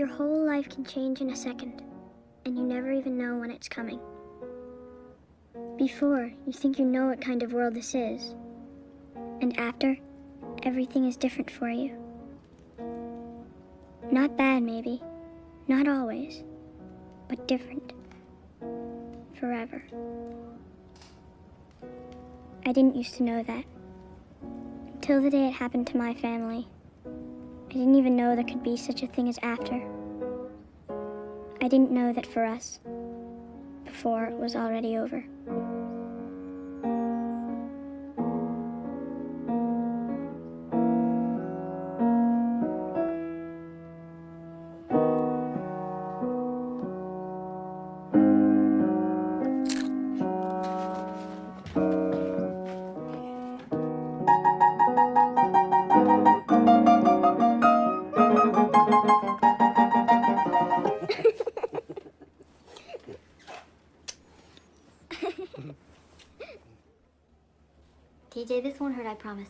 Your whole life can change in a second, and you never even know when it's coming. Before, you think you know what kind of world this is. And after, everything is different for you. Not bad, maybe. Not always. But different. Forever. I didn't used to know that. Until the day it happened to my family. I didn't even know there could be such a thing as after. I didn't know that for us, before it was already over. TJ, this won't hurt, I promise.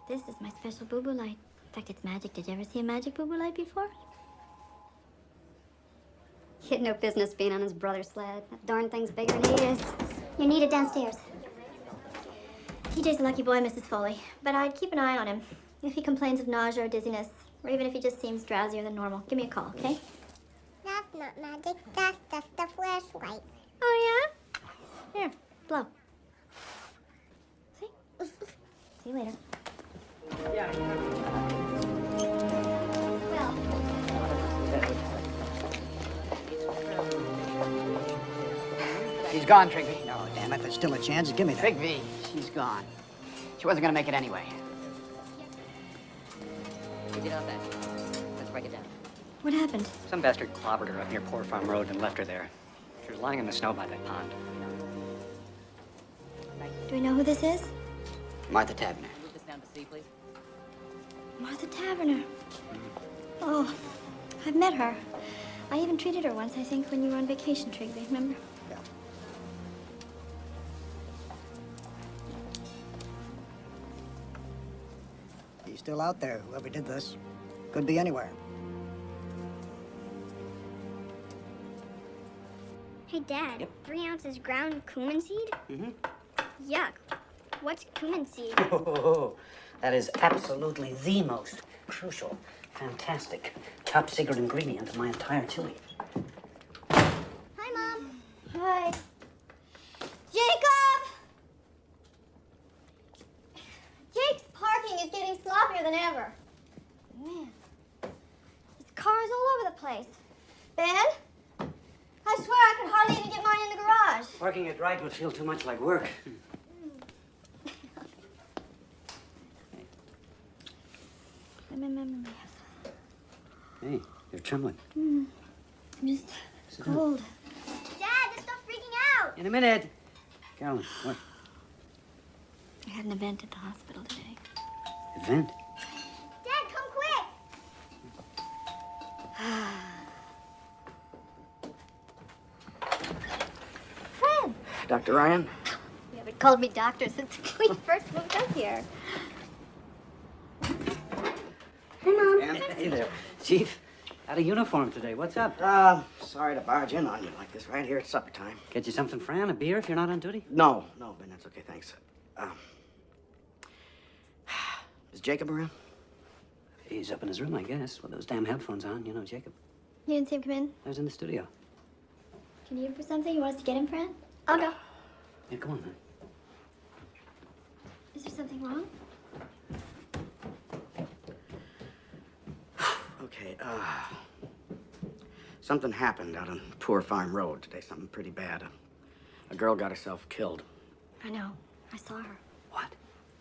This is my special boo-boo light. In fact, it's magic. Did you ever see a magic boo-boo light before? He had no business being on his brother's sled. That darn thing's bigger than he is. You're needed downstairs. TJ's a lucky boy, Mrs. Foley. But I'd keep an eye on him. If he complains of nausea or dizziness, or even if he just seems drowsier than normal, give me a call, okay? That's not magic, that's just a flashlight. Oh, yeah? Here, blow. See? See you later. She's gone, Trigby. No, damn it, there's still a chance. Give me that. Trigby, she's gone. She wasn't gonna make it anyway. We get out that. Let's break it down. What happened? Some bastard clobbered her up near Poor Farm Road and left her there. She was lying in the snow by that pond. Do we know who this is? Martha Tavener. Move this down to C, please. Martha Taverner. Oh, I've met her. I even treated her once, I think, when you were on vacation, Trigby, remember? Yeah. He's still out there, whoever did this. Could be anywhere. Hey, Dad, Yep. 3 ounces ground cumin seed? Mm-hmm. Yuck. What's cumin seed? Oh, that is absolutely the most crucial, fantastic, top secret ingredient of my entire chili. Hi, Mom. Hi. Jacob! Jake's parking is getting sloppier than ever. Man, there's cars all over the place. Ben? I swear I could hardly even get mine in the garage. Working it right would feel too much like work. Hey, you're trembling. I'm just cold. Dad, this stuff's freaking out. In a minute. Carolyn, what? I had an event at the hospital today. Event? Dad, come quick. Fred! Dr. Ryan? You haven't called me doctor since we first moved up here. Hi, Mom. Hey there. Chief, out of uniform today. What's up? Sorry to barge in on you like this right here at supper time. Get you something, Fran? A beer if you're not on duty? No, Ben, that's okay, thanks. Is Jacob around? He's up in his room, I guess, with those damn headphones on. You know, Jacob. You didn't see him come in? I was in the studio. Can you hear for something? You want us to get him, Fran? I'll go. Yeah, come on, man. Is there something wrong? Okay, something happened out on Poor Farm Road today, something pretty bad. A girl got herself killed. I know. I saw her. What?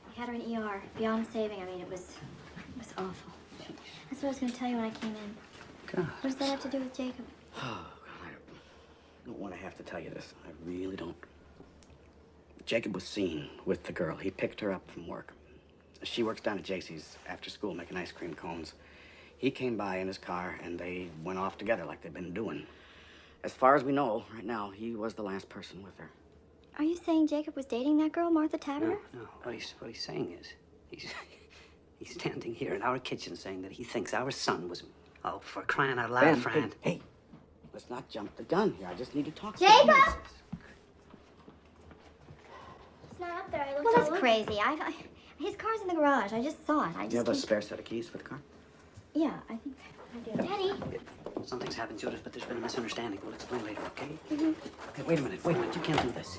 We had her in ER. Beyond saving. I mean, it was awful. That's what I was going to tell you when I came in. God. What does that have to do with Jacob? Oh, God, I don't want to have to tell you this. I really don't. Jacob was seen with the girl. He picked her up from work. She works down at JC's after school making ice cream cones. He came by in his car, and they went off together like they've been doing. As far as we know, right now, he was the last person with her. Are you saying Jacob was dating that girl, Martha Taverner? No. What he's saying is, he's standing here in our kitchen saying that he thinks our son was Oh, for crying out loud, Ben, Fran. hey, let's not jump the gun here. I just need to talk to Jacob! you. He's not up there. I looked Well, all that's over. crazy. His car's in the garage. I just saw it. You have a spare set of keys for the car? Yeah, I think I do. Daddy. Something's happened, Judith, but there's been a misunderstanding. We'll explain later, okay? Hey, wait a minute. You can't do this.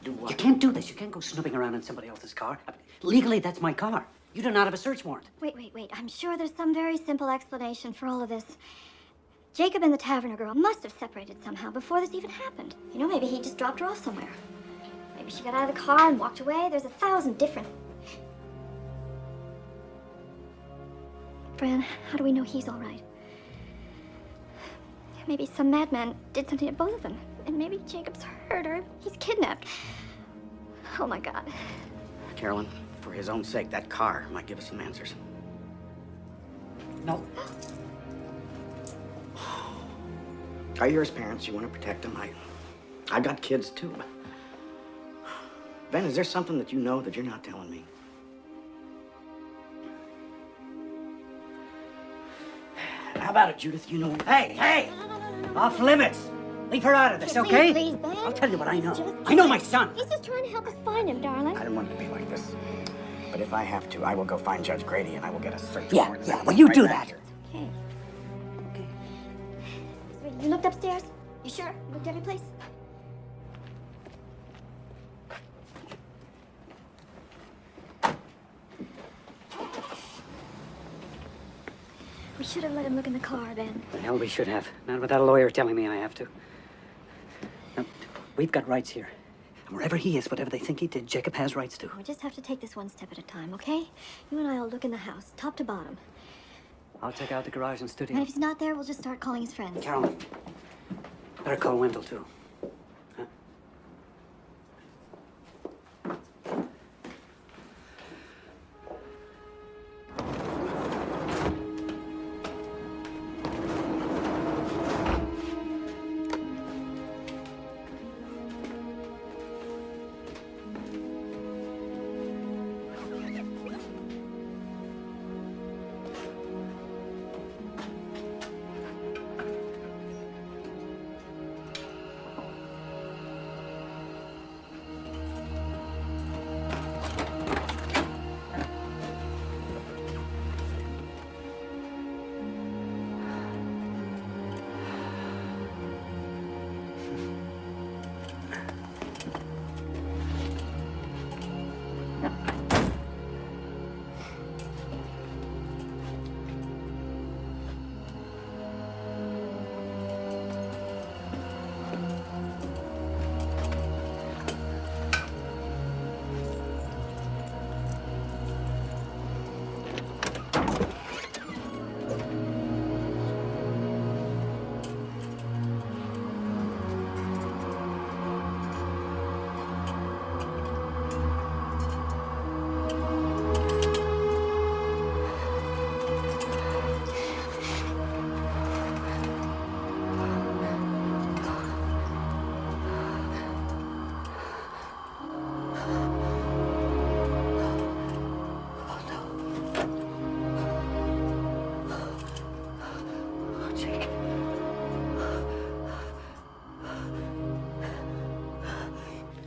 Do what? You can't do this. You can't go snooping around in somebody else's car. Legally, that's my car. You do not have a search warrant. Wait. I'm sure there's some very simple explanation for all of this. Jacob and the Taverner girl must have separated somehow before this even happened. You know, maybe he just dropped her off somewhere. Maybe she got out of the car and walked away. There's 1,000 different... Fran, how do we know he's all right? Maybe some madman did something to both of them. And maybe Jacob's hurt or he's kidnapped. Oh, my God. Carolyn, for his own sake, that car might give us some answers. No. Are you his parents? You want to protect them? I got kids, too. Ben, is there something that you know that you're not telling me? How about it, Judith? You know... Hey! Off limits! Leave her out of this, okay? Please, Ben. I'll tell you what I know. I know my son! He's just trying to help us find him, darling. I don't want it to be like this. But if I have to, I will go find Judge Grady and I will get a search Yeah, warrant. well, you do that. Okay. Okay. You looked upstairs? You sure? You looked every place? We should have let him look in the car, Ben. The hell we should have. Not without a lawyer telling me I have to. Now, we've got rights here. And wherever he is, whatever they think he did, Jacob has rights too. We just have to take this one step at a time, okay? You and I will look in the house, top to bottom. I'll check out the garage and And studio. if he's not there, we'll just start calling his friends. Carolyn, better call Wendell too. Huh?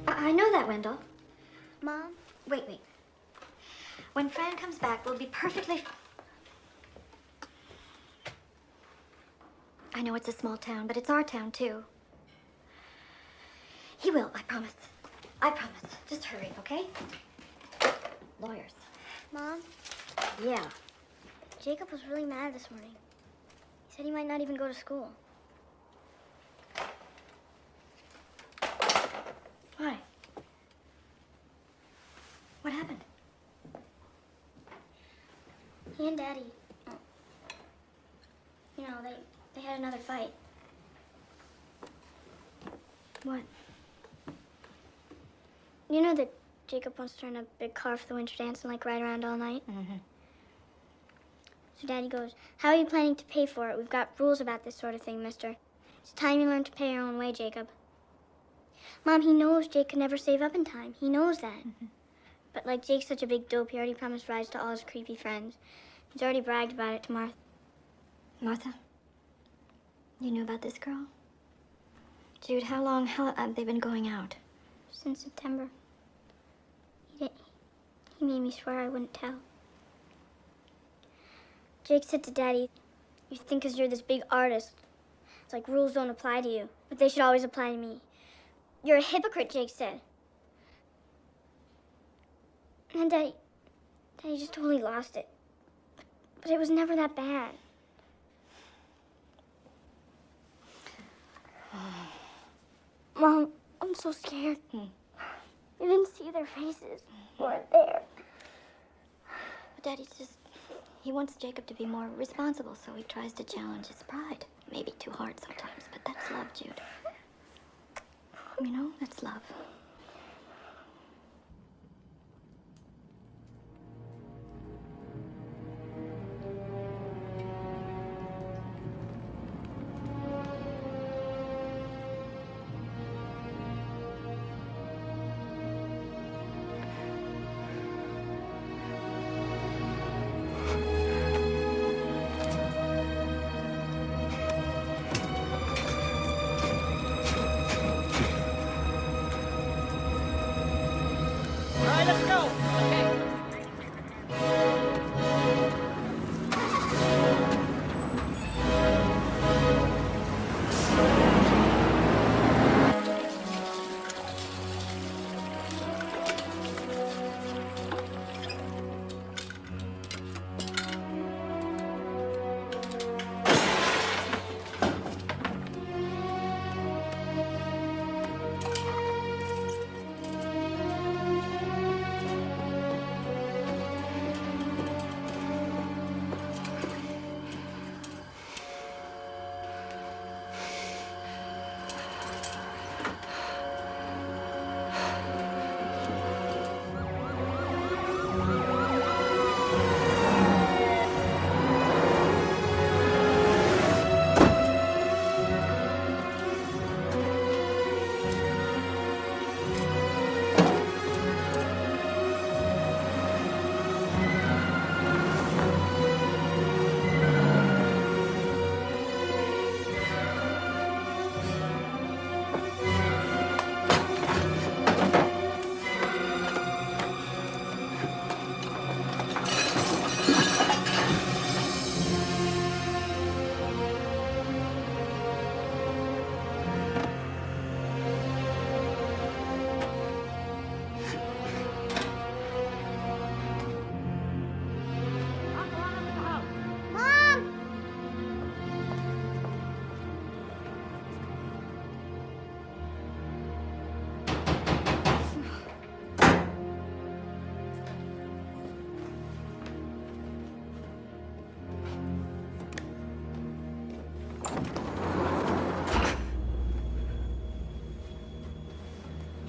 I know that, Wendell. Mom? Wait. When Fran comes back, we'll be perfectly... I know it's a small town, but it's our town, too. He will, I promise. I promise. Just hurry, okay? Lawyers. Mom? Yeah. Jacob was really mad this morning. He said he might not even go to school. Why? What happened? He and Daddy, you know, they had another fight. What? You know that Jacob wants to rent a big car for the winter dance and, like, ride around all night? Mm-hmm. So Daddy goes, "How are you planning to pay for it? We've got rules about this sort of thing, mister. It's time you learn to pay your own way, Jacob." Mom, he knows Jake could never save up in time. He knows that. Mm-hmm. But, like, Jake's such a big dope, he already promised rides to all his creepy friends. He's already bragged about it to Martha. Martha, you knew about this girl? Jude, how long have they been going out? Since September. He made me swear I wouldn't tell. Jake said to Daddy, "You think 'cause you're this big artist, it's like rules don't apply to you, but they should always apply to me. You're a hypocrite," Jake said. And then Daddy just totally lost it. But it was never that bad. Mom, I'm so scared. You didn't see their faces. They weren't there. But Daddy's just... He wants Jacob to be more responsible, so he tries to challenge his pride. Maybe too hard sometimes, but that's love, Jude. You know, that's love.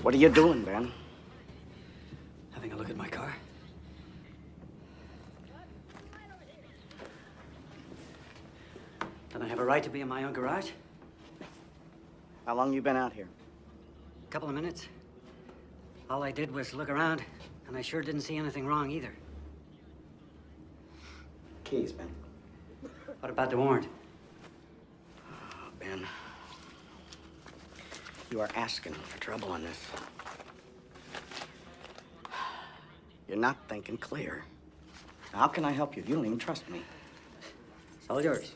What are you doing, Ben? Having a look at my car. Don't I have a right to be in my own garage? How long you been out here? A couple of minutes. All I did was look around, and I sure didn't see anything wrong either. Keys, Ben. What about the warrant? Oh, Ben. You are asking for trouble in this. You're not thinking clear. How can I help you? You don't even trust me. It's all yours.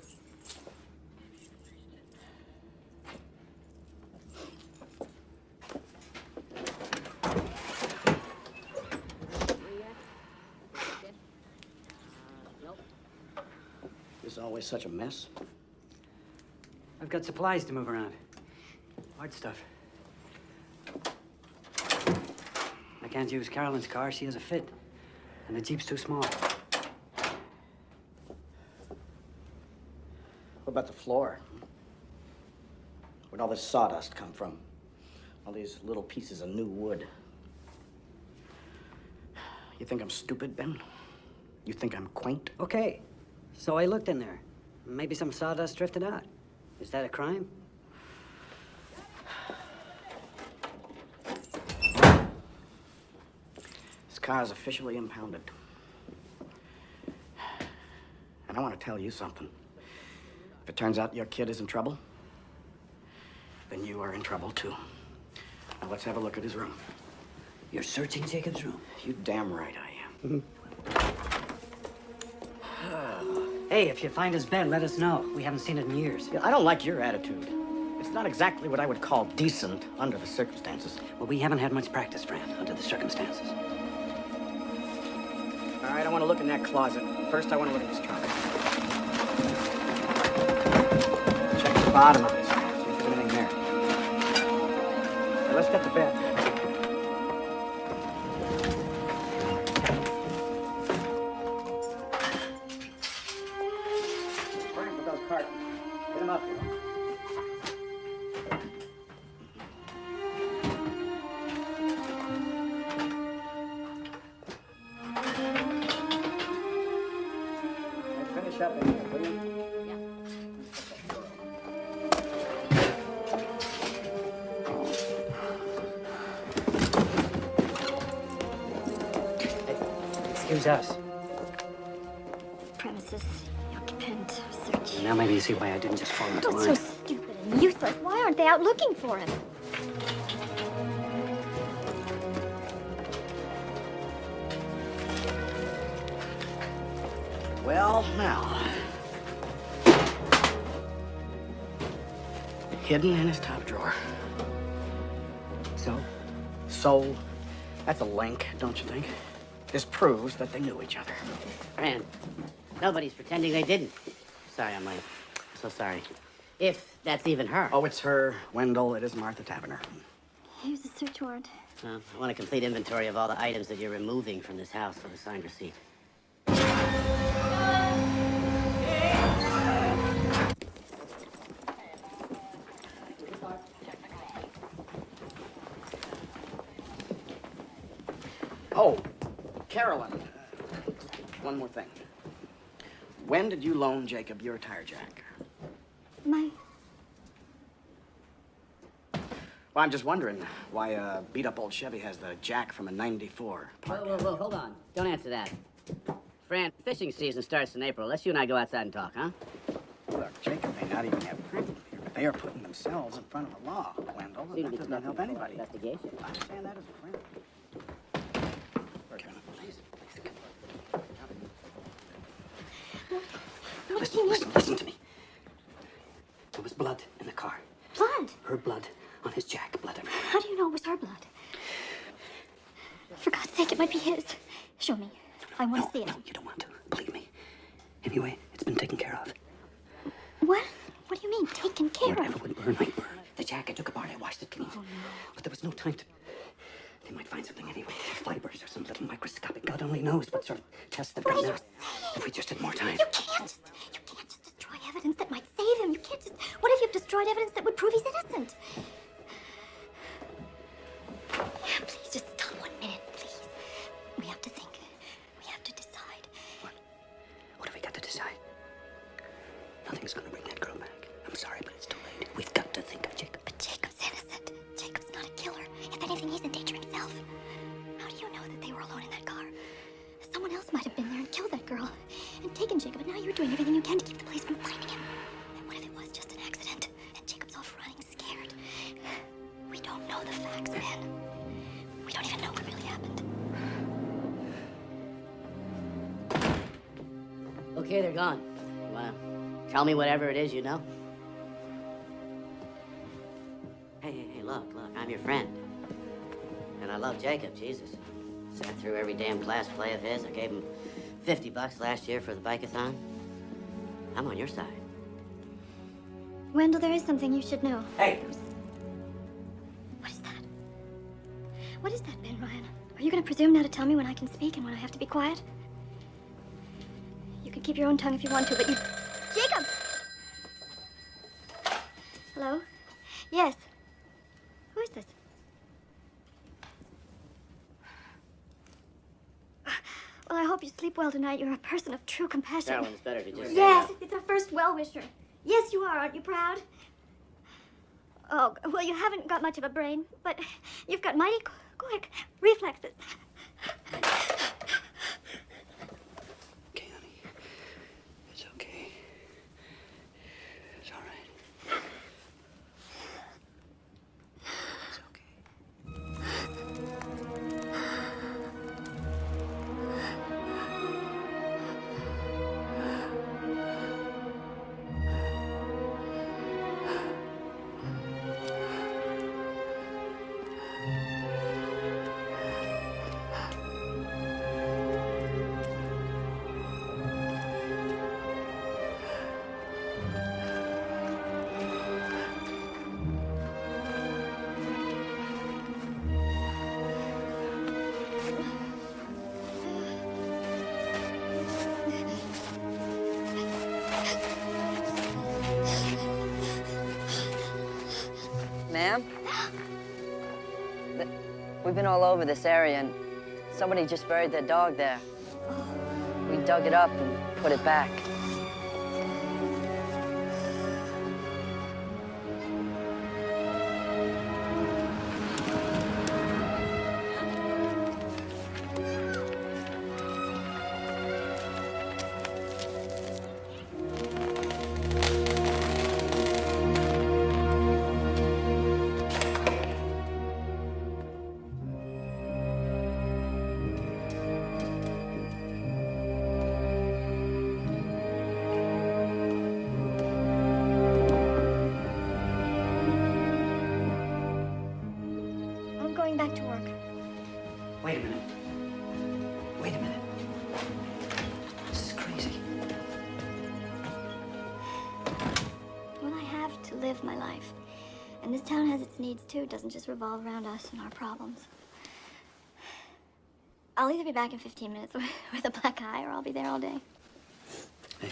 This is always such a mess. I've got supplies to move around. Hard stuff. I can't use Carolyn's car. She has a fit. And the Jeep's too small. What about the floor? Where'd all this sawdust come from? All these little pieces of new wood. You think I'm stupid, Ben? You think I'm quaint? Okay. So I looked in there. Maybe some sawdust drifted out. Is that a crime? This car is officially impounded. And I want to tell you something. If it turns out your kid is in trouble, then you are in trouble too. Now let's have a look at his room. You're searching Jacob's room? You damn right I am. Hey, if you find his bed, let us know. We haven't seen it in years. I don't like your attitude. It's not exactly what I would call decent under the circumstances. Well, we haven't had much practice, Fran, under the circumstances. All right, I want to look in that closet. First, I want to look at this trunk. Check the bottom of it. See if there's anything there. Now, let's get to bed. Frank, with those cartons. Get them up here. Finish up in here, will you? Excuse us. Premises, occupant, search. Now maybe you see why I didn't just fall into Oh, line. it's so stupid and useless. Why aren't they out looking for him? Well, now. Hidden in his top drawer. So? So, that's a link, don't you think? This proves that they knew each other. Fran, nobody's pretending they didn't. Sorry, I'm late. So sorry. If that's even her. Oh, it's her, Wendell. It is Martha Taverner. Here's a search warrant. I want a complete inventory of all the items that you're removing from this house with a signed receipt. Oh, Carolyn. One more thing. When did you loan Jacob your tire jack? My... Well, I'm just wondering why a beat-up old Chevy has the jack from a '94 Park. Whoa, hold on. Don't answer that. Fran, fishing season starts in April. Let's you and I go outside and talk, huh? Look, Jacob may not even have proof here, but they are putting themselves in front of the law, Wendell, and that does not help anybody. Investigation. I understand that as a friend. Carolyn, please, come. Listen to me. There was blood in the car. Blood? Her blood on his jack. Blood everywhere. How do you know it was her blood? For God's sake, it might be his. Show me. I want to see it. No, you don't want to. Believe me. Anyway, it's been taken care of. What? What do you mean, taken care Whatever of? would burn, might burn. The jack I took apart, I washed it clean. Oh, no. But there was no time to... They might find something anyway. Fibers or some little microscopic. God only knows what sort of tests they've What done are now. you saying? If we just had more time. You can't just destroy evidence that might save him. You can't just... What if you've destroyed evidence that would prove he's innocent? Please, just stop 1 minute, please. We have to think. We have to decide. What have we got to decide? Nothing's gonna bring that girl back. I'm sorry, but it's too late. We've got to think of Jacob. But Jacob's innocent. Jacob's not a killer. If anything, he's in danger himself. How do you know that they were alone in that car? Someone else might have been there and killed that girl and taken Jacob, but now you're doing everything you can to keep the police from finding him. And what if it was just an accident and Jacob's off running scared? We don't know the facts, man. We don't even know what really happened. Okay, they're gone. You wanna tell me whatever it is you know? Hey, look, I'm your friend. And I love Jacob, Jesus. Sat through every damn class play of his. I gave him $50 last year for the bike-a-thon. I'm on your side. Wendell, there is something you should know. Hey! What is that? What is that, Ben Ryan? Are you going to presume now to tell me when I can speak and when I have to be quiet? You can keep your own tongue if you want to, but you... Jacob! Hello? Yes. Who is this? Well, I hope you sleep well tonight. You're a person of true compassion. Carolyn, it's better to just... Yes, it's our first well-wisher. Yes, you are. Aren't you proud? Oh, well, you haven't got much of a brain, but you've got mighty quick reflexes. Okay, honey. It's okay. We've been all over this area, and somebody just buried their dog there. We dug it up and put it back. I'm going back to work. Wait a minute. Wait a minute. This is crazy. Well, I have to live my life. And this town has its needs, too. It doesn't just revolve around us and our problems. I'll either be back in 15 minutes with a black eye, or I'll be there all day. Hey.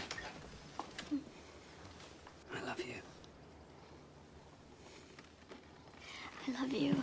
I love you. I love you.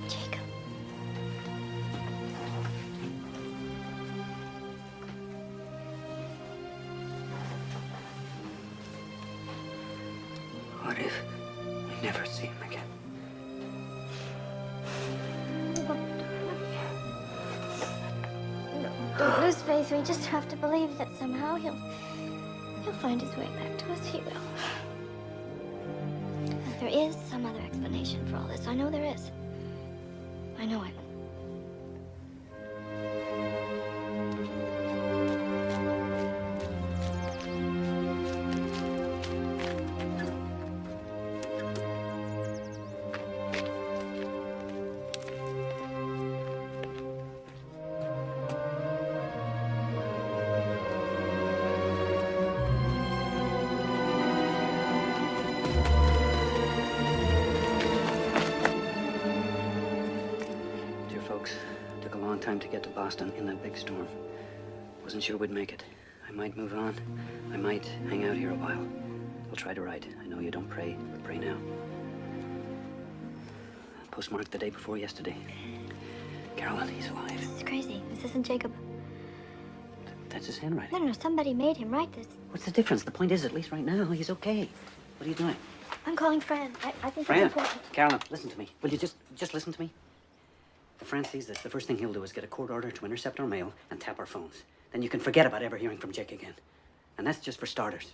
Jacob. What if we never see him again? Don't lose faith. We just have to believe that somehow he'll find his way back to us. He will. There is some other explanation for all this. I know there is. I know it. Took a long time to get to Boston in that big storm. Wasn't sure we'd make it. I might move on. I might hang out here a while. I'll try to write. I know you don't pray, but pray now. Postmarked the day before yesterday. Carolyn, he's alive. This is crazy. This isn't Jacob. That's his handwriting. No, somebody made him write this. What's the difference? The point is, at least right now, he's okay. What are you doing? I'm calling Fran. I think Fran, it's important. Carolyn, listen to me. Will you just listen to me? If Fran sees this, the first thing he'll do is get a court order to intercept our mail and tap our phones. Then you can forget about ever hearing from Jake again. And that's just for starters.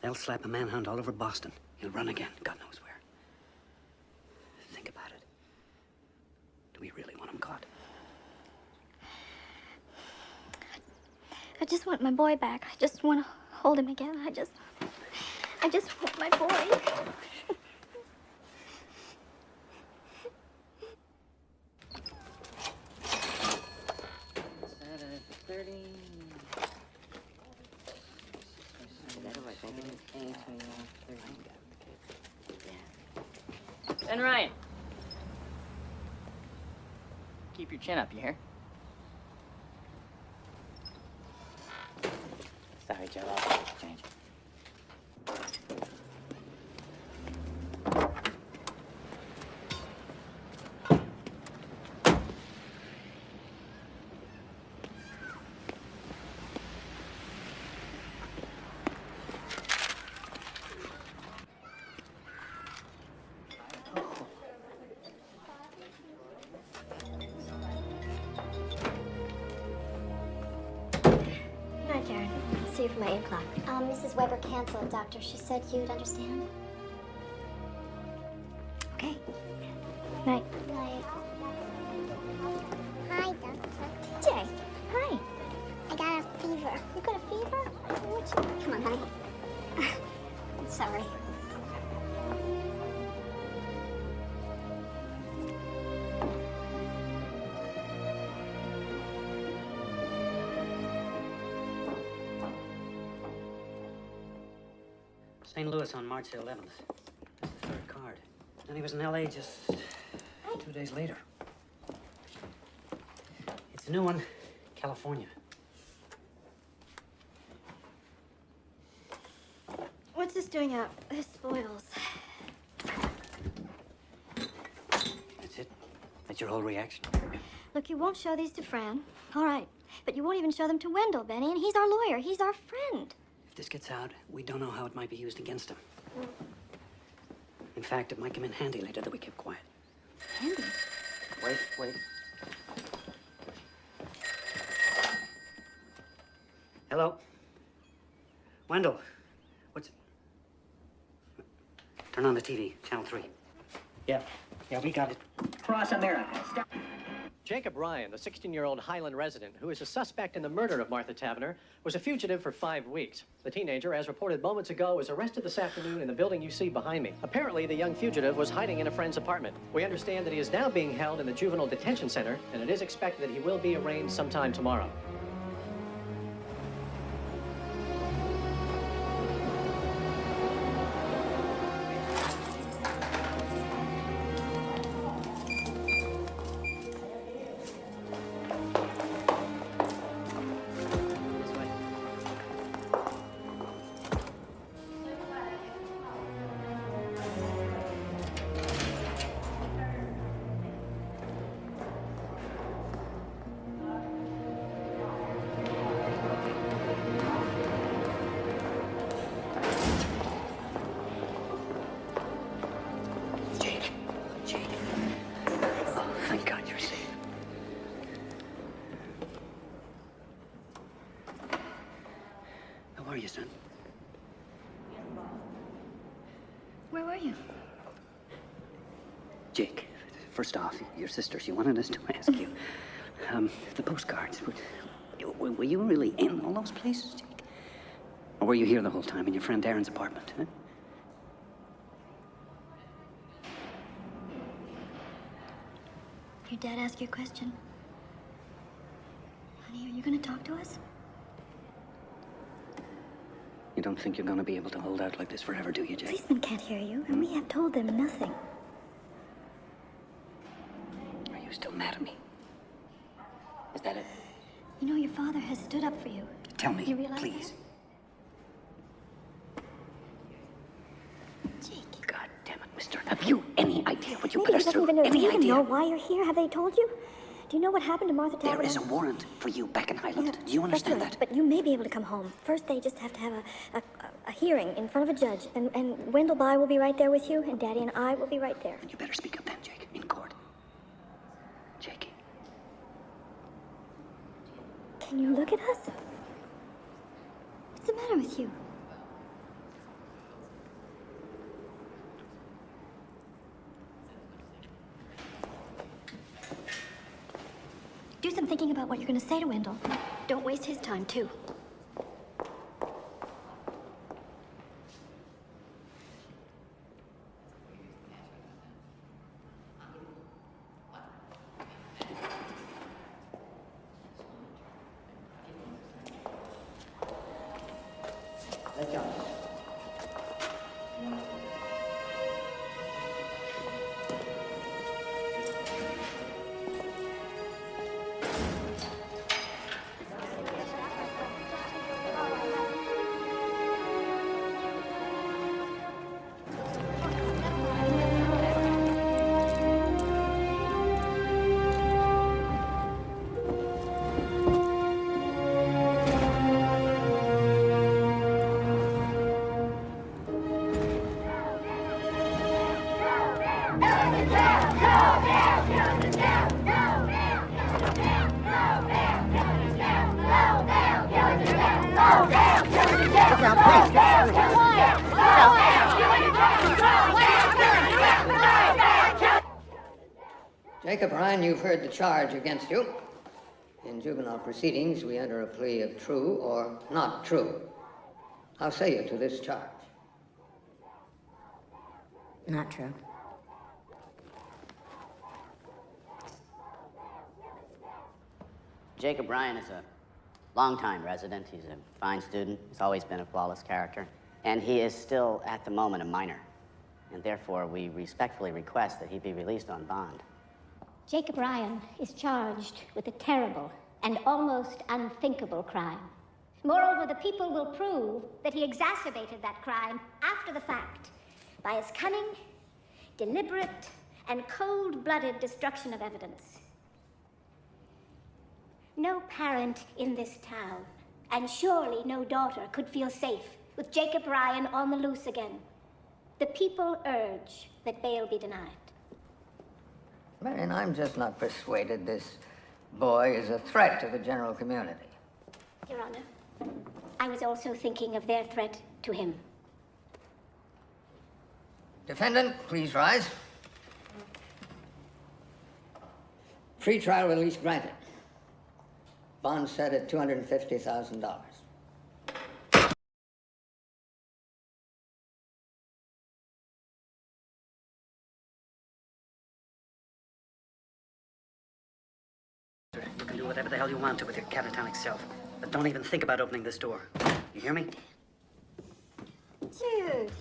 They'll slap a manhunt all over Boston. He'll run again, God knows where. Think about it. Do we really want him caught? I just want my boy back. I just want to hold him again. I just want my boy. 30. And Ryan, keep your chin up, you hear? Sorry, Joe, I'll change. you from my 8 o'clock? Mrs. Weber canceled, Doctor. She said you'd understand. Okay. Night. Night. Hi, Doctor. Jay, hi. I got a fever. You got a fever? What's Come on, honey. I'm sorry. St. Louis on March the 11th. That's the third card. Then he was in L.A. just 2 days later. It's a new one, California. What's this doing out? This spoils. That's it? That's your whole reaction? Look, you won't show these to Fran. All right. But you won't even show them to Wendell, Benny, and he's our lawyer. He's our friend. If this gets out, we don't know how it might be used against him. In fact, it might come in handy later that we keep quiet. Handy? Wait. Hello? Wendell, what's... Turn on the TV, channel 3. Yeah, we got it. Across America. Jacob Ryan, the 16-year-old Highland resident who is a suspect in the murder of Martha Tavener, was a fugitive for 5 weeks. The teenager, as reported moments ago, was arrested this afternoon in the building you see behind me. Apparently, the young fugitive was hiding in a friend's apartment. We understand that he is now being held in the juvenile detention center, and it is expected that he will be arraigned sometime tomorrow. This way. Jake. Oh, thank God you're safe. How are you, son? Where were you? Jake, first off, your sister, she wanted us to ask you. The postcards, were you really in all those places, Jake? Or were you here the whole time in your friend Darren's apartment, huh? Your dad asked you a question. Honey, are you going to talk to us? You don't think you're gonna be able to hold out like this forever, do you, Jake? Policemen can't hear you, and we have told them nothing. Are you still mad at me? Is that it? You know, your father has stood up for you. Tell me, You realize please. Jake. God damn it, mister. Have you any idea what you Maybe put us he doesn't through? even know. Do Any you even idea? know why you're here? Have they told you? Do you know what happened to Martha Tavener? There is a warrant for you back in Highland. Yeah, Do you understand that's right. that? But you may be able to come home. First, they just have to have a hearing in front of a judge. And Wendell Bye will be right there with you, and Daddy and I will be right there. And you better speak up then, Jake, in court. Jakey. Can you look at us? What's the matter with you? Do some thinking about what you're going to say to Wendell. Don't waste his time, too. Let's go. Go, Jacob Ryan, you've heard the charge against you. In juvenile proceedings, we enter a plea of true or not true. How say you to this charge? Not true. Jacob Ryan is a longtime resident. He's a fine student. He's always been a flawless character. And he is still, at the moment, a minor. And therefore, we respectfully request that he be released on bond. Jacob Ryan is charged with a terrible and almost unthinkable crime. Moreover, the people will prove that he exacerbated that crime after the fact by his cunning, deliberate, and cold-blooded destruction of evidence. No parent in this town, and surely no daughter, could feel safe with Jacob Ryan on the loose again. The people urge that bail be denied. Marion, I'm just not persuaded this boy is a threat to the general community. Your Honor, I was also thinking of their threat to him. Defendant, please rise. Pre-trial release granted. Bond set at $250,000. You can do whatever the hell you want to with your catatonic self, but don't even think about opening this door. You hear me? Dude.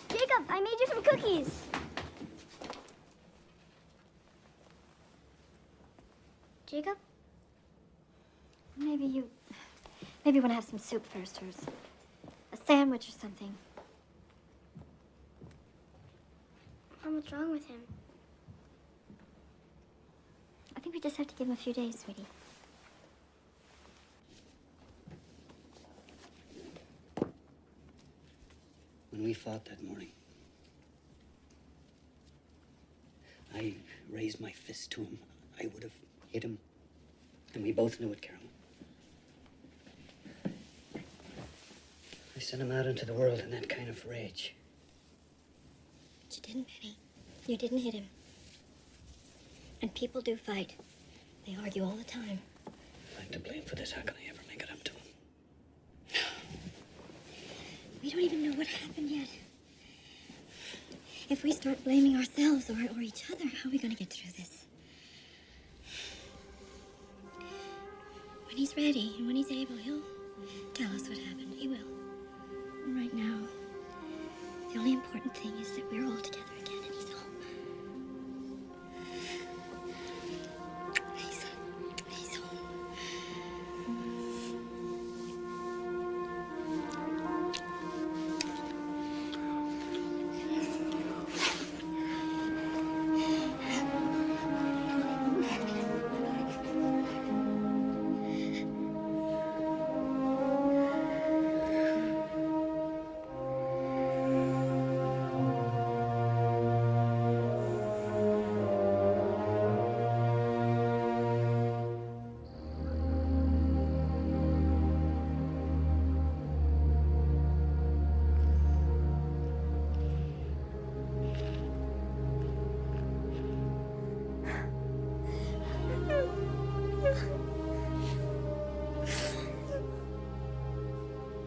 Jacob, I made you some cookies. Jacob? Maybe you want to have some soup first, or a sandwich or something. Mom, what's wrong with him? I think we just have to give him a few days, sweetie. When we fought that morning, I raised my fist to him. I would have hit him. And we both knew it, Carol. I sent him out into the world in that kind of rage. But you didn't, Benny. You didn't hit him. And people do fight. They argue all the time. If I'm to blame for this, how can I ever make it up to him? We don't even know what happened yet. If we start blaming ourselves or each other, how are we going to get through this? When he's ready and when he's able, he'll tell us what happened. He will. And right now, the only important thing is that we're all together again and he's home. He's home.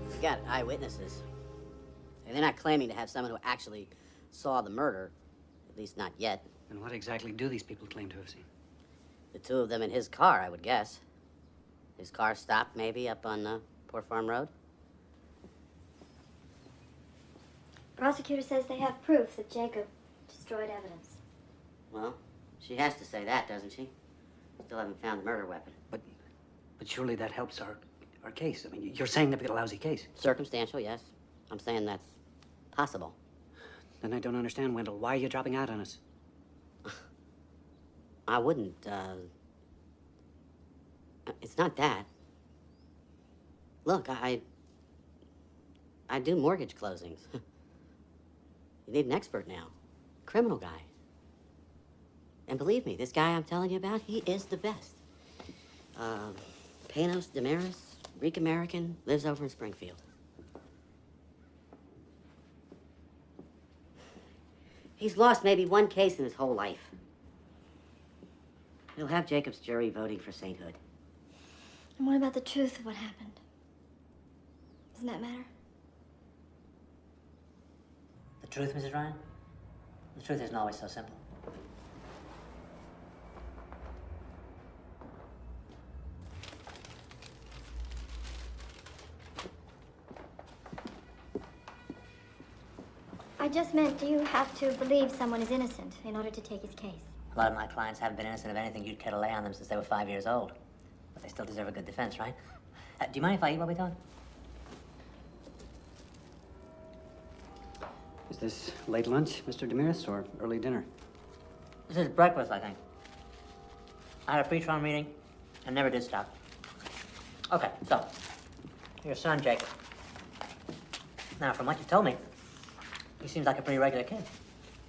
We got eyewitnesses. And they're not claiming to have someone who actually saw the murder, at least not yet. And what exactly do these people claim to have seen? The two of them in his car, I would guess. His car stopped maybe up on Port Farm Road. Prosecutor says they have proof that Jacob destroyed evidence. Well, she has to say that, doesn't she? Still haven't found the murder weapon. But surely that helps our case. I mean, you're saying they've got a lousy case. Circumstantial, yes. I'm saying that's possible. Then I don't understand, Wendell. Why are you dropping out on us? I wouldn't, it's not that. Look, I do mortgage closings. You need an expert now. Criminal guy. And believe me, this guy I'm telling you about, he is the best. Panos, Damaris, Greek American, lives over in Springfield. He's lost maybe one case in his whole life. He'll have Jacob's jury voting for sainthood. And what about the truth of what happened? Doesn't that matter? The truth, Mrs. Ryan? The truth isn't always so simple. I just meant, do you have to believe someone is innocent in order to take his case? A lot of my clients haven't been innocent of anything you'd care to lay on them since they were 5 years old. But they still deserve a good defense, right? Do you mind if I eat while we talk? Is this late lunch, Mr. Damaris, or early dinner? This is breakfast, I think. I had a pre-trial meeting and never did stop. Okay, so, your son, Jacob. Now, from what you told me, he seems like a pretty regular kid.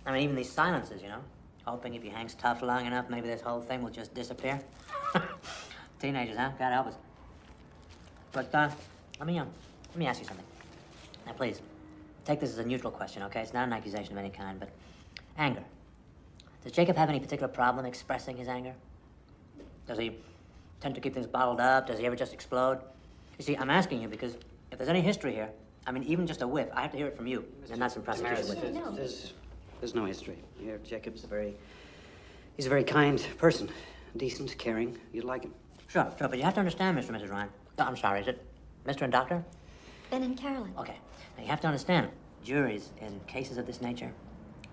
I mean, even these silences, you know? Hoping if he hangs tough long enough, maybe this whole thing will just disappear. Teenagers, huh? God help us. But, let me ask you something. Now, please, take this as a neutral question, okay? It's not an accusation of any kind, but anger. Does Jacob have any particular problem expressing his anger? Does he tend to keep things bottled up? Does he ever just explode? You see, I'm asking you because if there's any history here, I mean, even just a whiff, I have to hear it from you, and not some prosecution witness. There's no history here. Jacob's he's a very kind person. Decent, caring. You'd like him. Sure, but you have to understand, Mr. and Mrs. Ryan. Oh, I'm sorry, is it Mr. and Doctor? Ben and Carolyn. Okay. Now, you have to understand, juries in cases of this nature,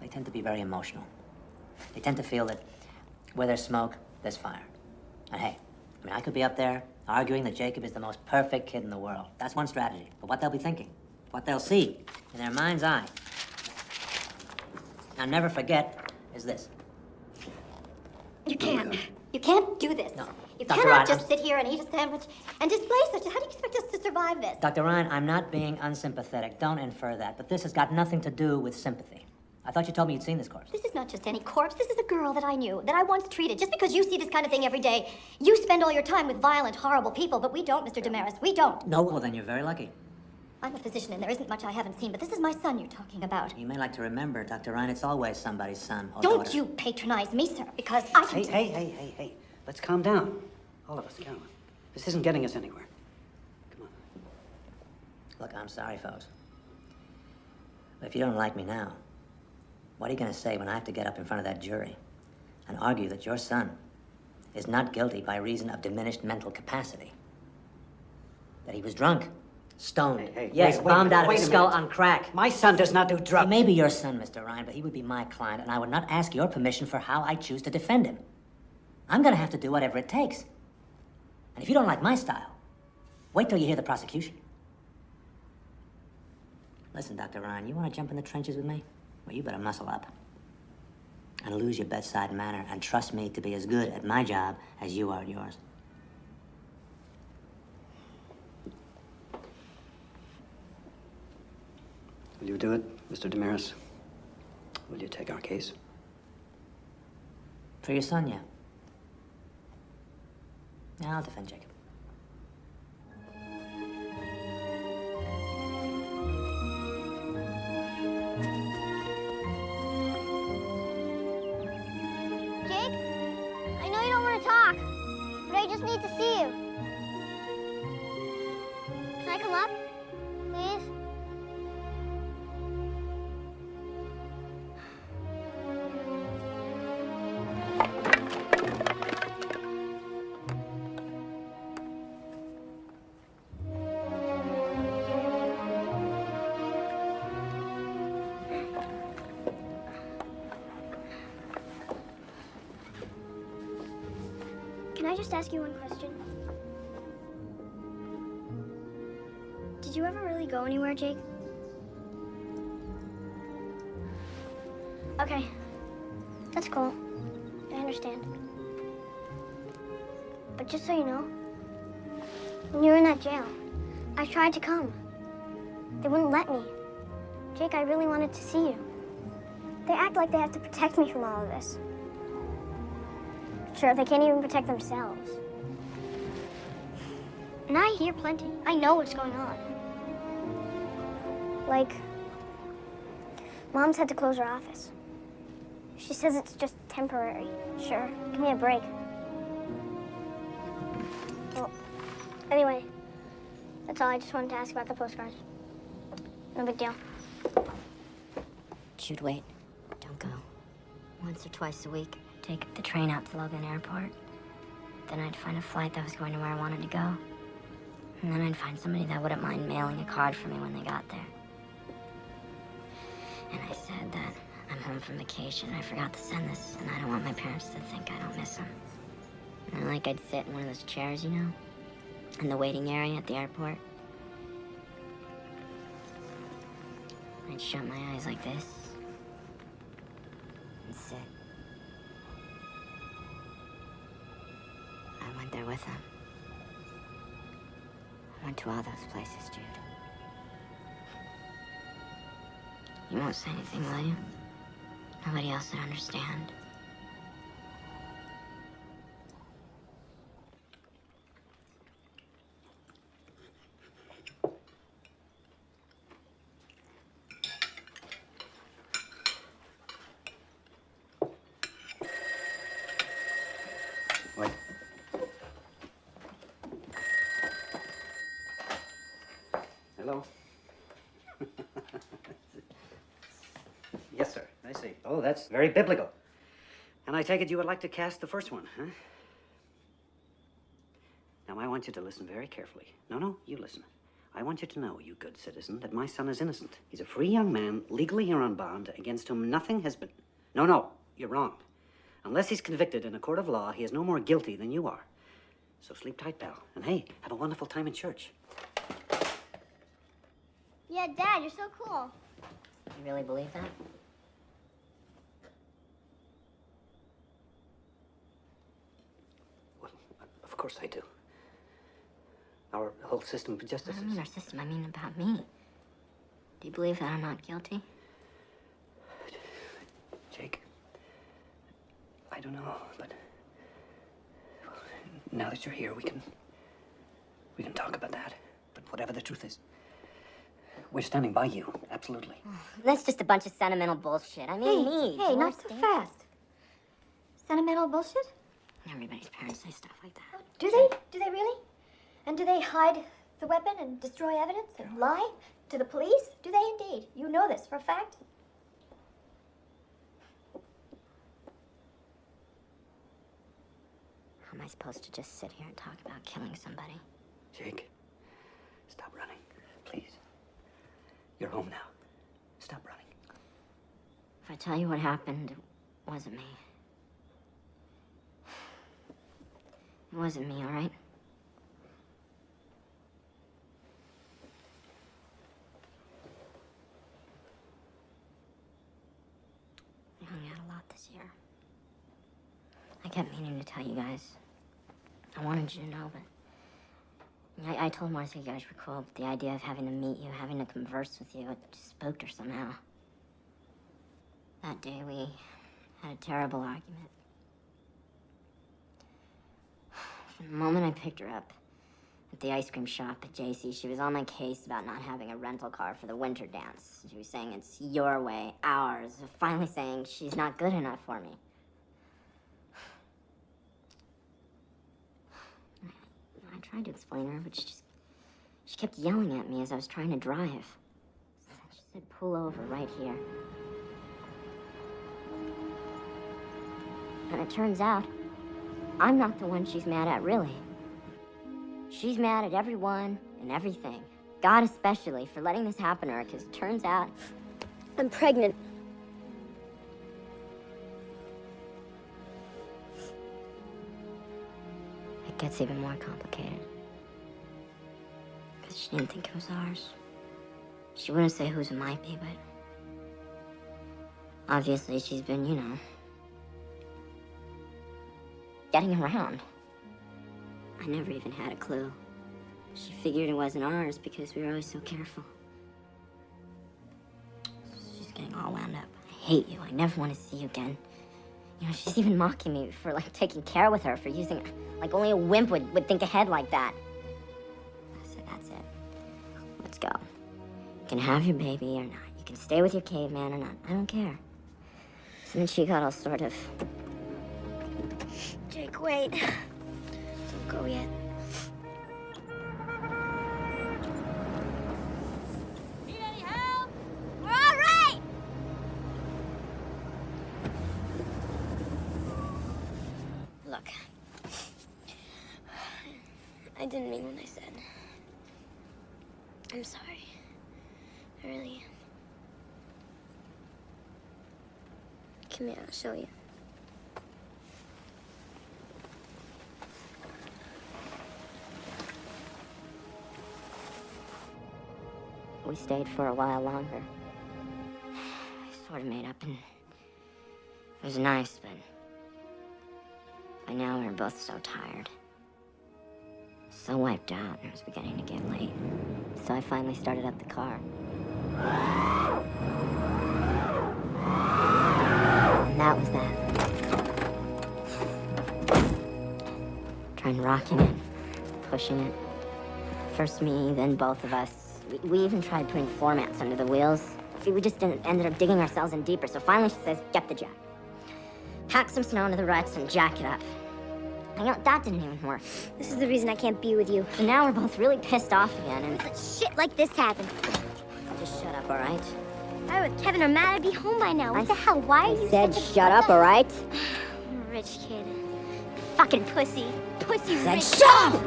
they tend to be very emotional. They tend to feel that where there's smoke, there's fire. And hey, I mean, I could be up there arguing that Jacob is the most perfect kid in the world. That's one strategy. But what they'll be thinking, what they'll see in their mind's eye, I'll never forget, is this. You can't. You can't do this. No. You Dr. cannot Ryan, just sit here and eat a sandwich and display such. How do you expect us to survive this? Dr. Ryan, I'm not being unsympathetic. Don't infer that. But this has got nothing to do with sympathy. I thought you told me you'd seen this corpse. This is not just any corpse. This is a girl that I knew, that I once treated. Just because you see this kind of thing every day, you spend all your time with violent, horrible people, but we don't, Mr. Damaris. We don't. No, well, then you're very lucky. I'm a physician, and there isn't much I haven't seen, but this is my son you're talking about. You may like to remember, Dr. Ryan, it's always somebody's son or Don't daughter. you patronize me, sir, because I can... Hey. Let's calm down. All of us, Carolyn. This isn't getting us anywhere. Come on. Look, I'm sorry, folks. But if you don't like me now, what are you going to say when I have to get up in front of that jury and argue that your son is not guilty by reason of diminished mental capacity? That he was drunk, stoned, yes, bombed out of his skull on crack. My son does not do drugs. He may be your son, Mr. Ryan, but he would be my client, and I would not ask your permission for how I choose to defend him. I'm going to have to do whatever it takes. And if you don't like my style, wait till you hear the prosecution. Listen, Dr. Ryan, you want to jump in the trenches with me? Well, you better muscle up and lose your bedside manner and trust me to be as good at my job as you are at yours. Will you do it, Mr. Damaris? Will you take our case? For your son, yeah. Yeah, I'll defend Jacob. Jake, I know you don't want to talk, but I just need to see you. Can I come up, please? Can I just ask you one question? Did you ever really go anywhere, Jake? Okay. That's cool. I understand. But just so you know, when you were in that jail, I tried to come. They wouldn't let me. Jake, I really wanted to see you. They act like they have to protect me from all of this. Sure, they can't even protect themselves. And I hear plenty. I know what's going on. Like, Mom's had to close her office. She says it's just temporary. Sure, give me a break. Well, anyway, that's all. I just wanted to ask about the postcards. No big deal. Jude, wait. Don't go. Once or twice a week, I'd take the train out to Logan Airport. Then I'd find a flight that was going to where I wanted to go. And then I'd find somebody that wouldn't mind mailing a card for me when they got there. And I said that I'm home from vacation. I forgot to send this, and I don't want my parents to think I don't miss them. And like I'd sit in one of those chairs, you know, in the waiting area at the airport. I'd shut my eyes like this and sit. I went there with them. I went to all those places, Jude. You won't say anything, will you? Nobody else would understand. What? Hello? Yes, sir. I see. Oh, that's very biblical. And I take it you would like to cast the first one, huh? Now, I want you to listen very carefully. No, you listen. I want you to know, you good citizen, that my son is innocent. He's a free young man, legally here on bond, against whom nothing has been... No, you're wrong. Unless he's convicted in a court of law, he is no more guilty than you are. So sleep tight, pal. And hey, have a wonderful time in church. Yeah, Dad, you're so cool. You really believe that? Well, of course I do. Our whole system of justice I don't mean our system, I mean about me. Do you believe that I'm not guilty? Jake, I don't know, but well, now that you're here, we can talk about that. But whatever the truth is, we're standing by you, absolutely. That's just a bunch of sentimental bullshit. I mean, me. Hey, not so fast. Sentimental bullshit? Everybody's parents say stuff like that. Do they? Do they really? And do they hide the weapon and destroy evidence and lie to the police? Do they indeed? You know this for a fact? How am I supposed to just sit here and talk about killing somebody? Jake, stop running, please. You're home now. Stop running. If I tell you what happened, it wasn't me. It wasn't me, all right? I hung out a lot this year. I kept meaning to tell you guys. I wanted you to know, but... I told Martha you guys were cool, but the idea of having to meet you, having to converse with you, it just spooked her somehow. That day, we had a terrible argument. From the moment I picked her up at the ice cream shop at JC, she was on my case about not having a rental car for the winter dance. She was saying it's your way, ours. Finally saying she's not good enough for me. I tried to explain her, but she kept yelling at me as I was trying to drive. She said, pull over right here. And it turns out, I'm not the one she's mad at, really. She's mad at everyone and everything. God especially for letting this happen to her, because it turns out I'm pregnant. it gets even more complicated. Because she didn't think it was ours. She wouldn't say whose it might be, but obviously she's been, you know, getting around. I never even had a clue. She figured it wasn't ours because we were always so careful. She's getting all wound up. I hate you. I never want to see you again. You know, she's even mocking me for, like, taking care with her, for using... Like, only a wimp would think ahead like that. You can have your baby or not. You can stay with your caveman or not. I don't care. So then she got all sort of... Jake, wait. Don't go yet. Need any help? We're all right! Look. I didn't mean what I said. I'm sorry. I really am. Come here, I'll show you. We stayed for a while longer. I sort of made up, and it was nice, but by now we were both so tired. So wiped out, and it was beginning to get late. So I finally started up the car. And that was that. Trying rocking it, pushing it. First me, then both of us. We even tried putting floor mats under the wheels. We just ended up digging ourselves in deeper, so finally she says, get the jack. Pack some snow into the ruts and jack it up. And that didn't even work. This is the reason I can't be with you. So now we're both really pissed off again, and... But shit like this happened. Just shut up, all right? If I were with Kevin or Matt, I'd be home by now. What the hell? Why are you said such a... shut up, all right? I'm a rich kid. Fucking pussy. Pussy Said rich. shut up!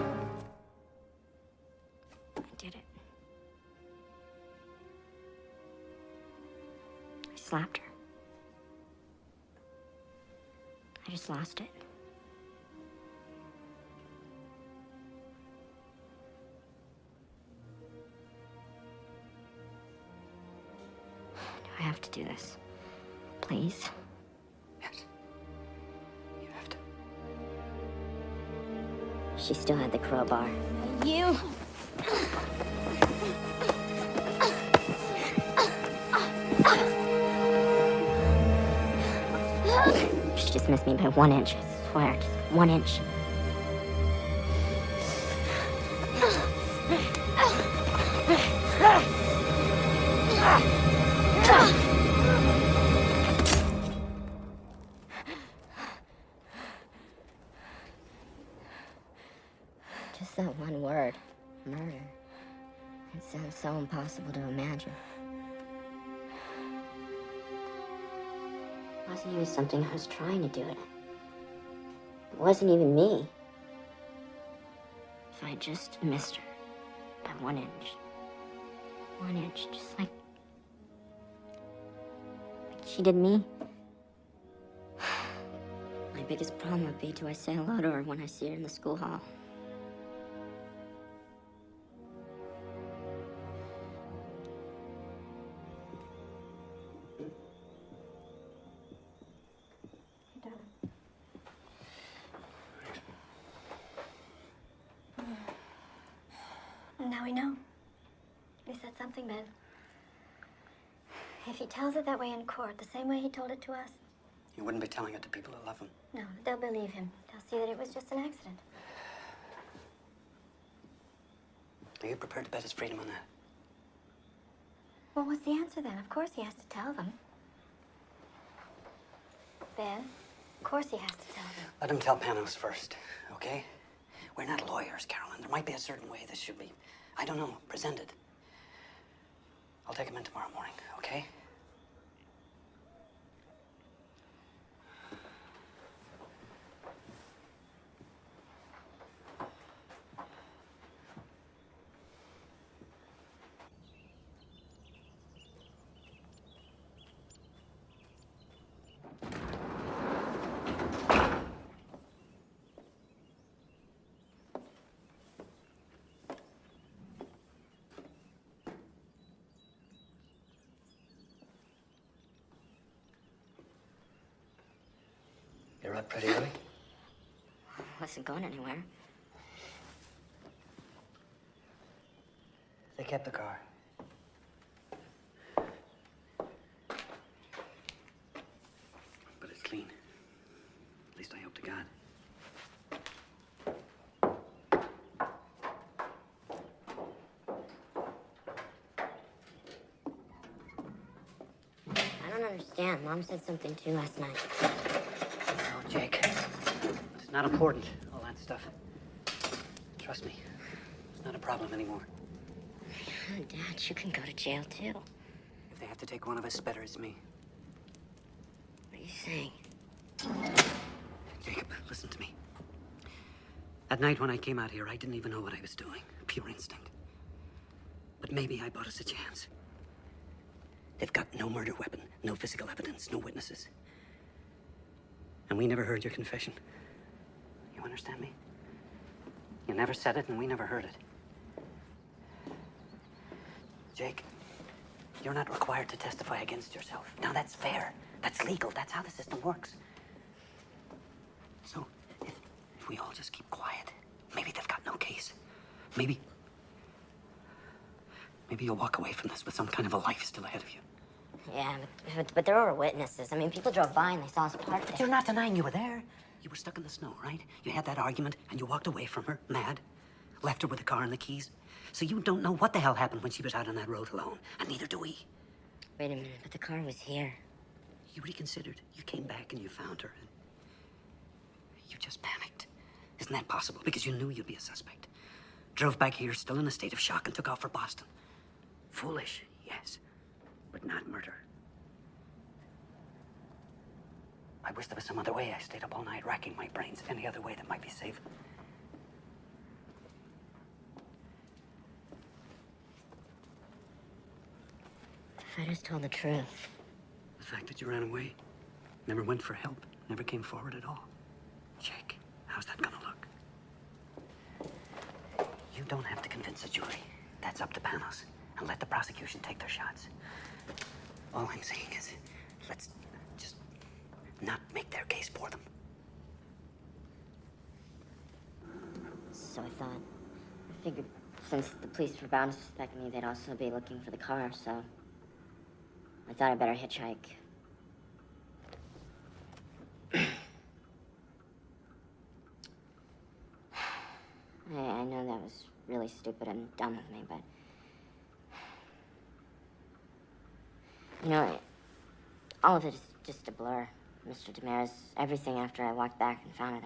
I did it. I slapped her. I just lost it. Do I have to do this? Please? Yes. You have to. She still had the crowbar. You. She just missed me by 1 inch, I swear, just 1 inch. Just that one word, murder. It sounds so impossible to imagine. It wasn't even something I was trying to do it. It wasn't even me. If I just missed her by 1 inch. 1 inch, just like she did me. My biggest problem would be, do I say hello to her when I see her in the school hall? Now we know. He said something, Ben. If he tells it that way in court, the same way he told it to us, You wouldn't be telling it to people who love him. no, they'll believe him. They'll see that it was just an accident. Are you prepared to bet his freedom on that? Well, what's the answer then? Of course he has to tell them. Ben, of course he has to tell them. Let him tell Panos first, okay? We're not lawyers, Carolyn. There might be a certain way this should be, I don't know, presented. I'll take him in tomorrow morning, okay? You're up pretty early. I wasn't going anywhere. They kept the car. But it's clean. At least I hope to God. understand. Mom said something too last night. Oh, Jake. It's not important, all that stuff. Trust me. It's not a problem anymore. Dad, you can go to jail too. If they have to take one of us, better it's me. What are you saying? Jacob, listen to me. That night when I came out here, I didn't even know what I was doing. Pure instinct. But maybe I bought us a chance. They've got no murder weapon, no physical evidence, no witnesses. And we never heard your confession. You understand me? You never said it, and we never heard it. Jake, you're not required to testify against yourself. Now, that's fair. That's legal. That's how the system works. So, if we all just keep quiet, maybe they've got no case. Maybe you'll walk away from this with some kind of a life still ahead of you. Yeah, but there were witnesses. I mean, people drove by and they saw us parked there. They're not denying you were there. You were stuck in the snow, right? You had that argument and you walked away from her, mad. Left her with the car and the keys. So you don't know what the hell happened when she was out on that road alone. And neither do we. Wait a minute, but the car was here. You reconsidered. You came back and you found her. And you just panicked. Isn't that possible? Because you knew you'd be a suspect. Drove back here, still in a state of shock, and took off for Boston. Foolish, yes, but not murder. I wish there was some other way. I stayed up all night racking my brains. Any other way that might be safe. If I just told the truth. The fact that you ran away, never went for help, never came forward at all. Jake, how's that gonna look? You don't have to convince a jury. That's up to Panos. And let the prosecution take their shots. All I'm saying is, let's just not make their case for them. So I figured since the police were bound to suspect me, they'd also be looking for the car, so I thought I'd better hitchhike. I know that was really stupid and dumb of me, but you know, all of it is just a blur, Mr. Damaris. Everything after I walked back and found her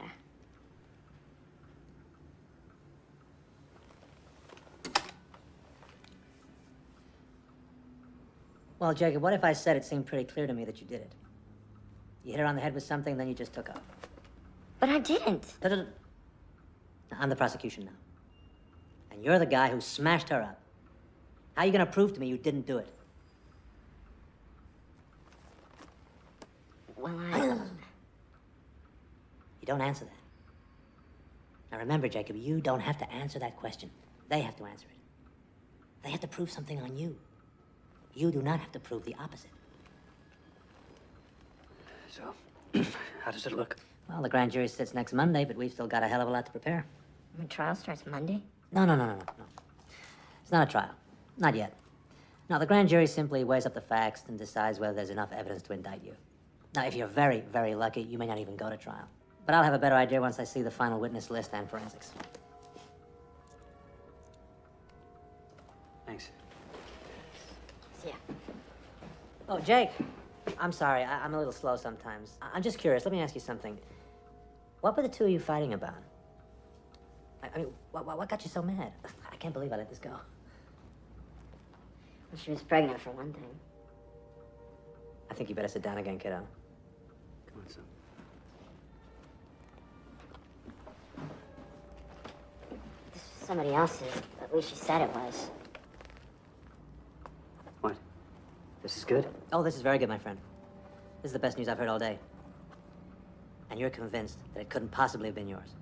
there. Well, Jacob, what if I said it seemed pretty clear to me that you did it? You hit her on the head with something, then you just took off. But I didn't. No. I'm the prosecution now. And you're the guy who smashed her up. How are you gonna prove to me you didn't do it? Well, You don't answer that. Now remember, Jacob, you don't have to answer that question. They have to answer it. They have to prove something on you. You do not have to prove the opposite. So, how does it look? Well, the grand jury sits next Monday, but we've still got a hell of a lot to prepare. The trial starts Monday? No. It's not a trial. Not yet. No, the grand jury simply weighs up the facts and decides whether there's enough evidence to indict you. Now, if you're very, very lucky, you may not even go to trial. But I'll have a better idea once I see the final witness list and forensics. Thanks. See ya. Oh, Jake. I'm sorry. I'm a little slow sometimes. I'm just curious. Let me ask you something. What were the two of you fighting about? I mean, what got you so mad? I can't believe I let this go. Well, she was pregnant, for one thing. I think you better sit down again, kiddo. Come on, son. This was somebody else's. At least she said it was. What? This is good? Oh, this is very good, my friend. This is the best news I've heard all day. And you're convinced that it couldn't possibly have been yours.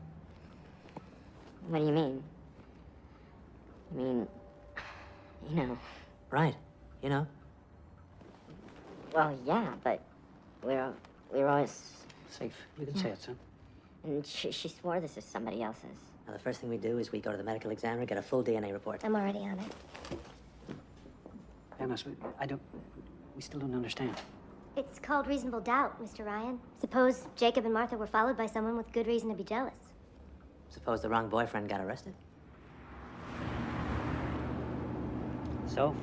What do you mean? I mean, you know. Right. You know? Well, yeah, but we were always... Safe. You can say it, son. And she swore this is somebody else's. Now, the first thing we do is we go to the medical examiner, get a full DNA report. I'm already on it. Panos, we still don't understand. It's called reasonable doubt, Mr. Ryan. Suppose Jacob and Martha were followed by someone with good reason to be jealous. Suppose the wrong boyfriend got arrested. So?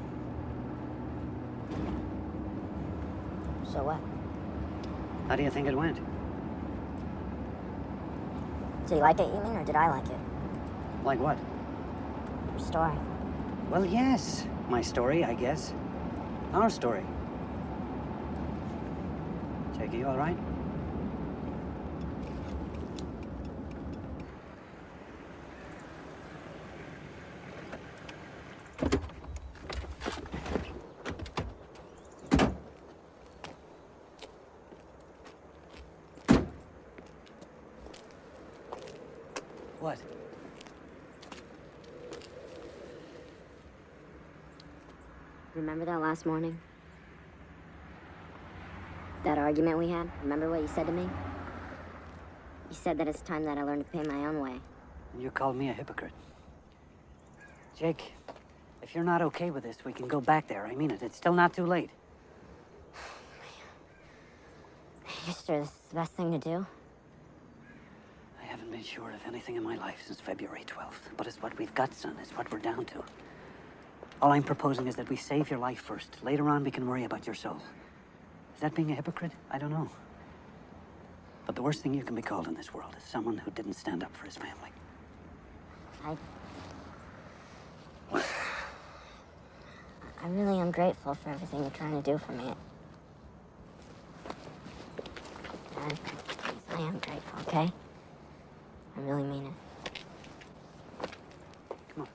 So what? How do you think it went? Did you like it, you mean, or did I like it? Like what? Your story. Well, yes. My story, I guess. Our story. Jake, are you all right? What? Remember that last morning? That argument we had? Remember what you said to me? You said that it's time that I learned to pay my own way. You called me a hypocrite. Jake, if you're not okay with this, we can go back there. I mean it. It's still not too late. You sure this is the best thing to do? I haven't been sure of anything in my life since February 12th. But it's what we've got, son. It's what we're down to. All I'm proposing is that we save your life first. Later on, we can worry about your soul. Is that being a hypocrite? I don't know. But the worst thing you can be called in this world is someone who didn't stand up for his family. I really am grateful for everything you're trying to do for me. Dad, I am grateful, okay? I really mean it. Come on.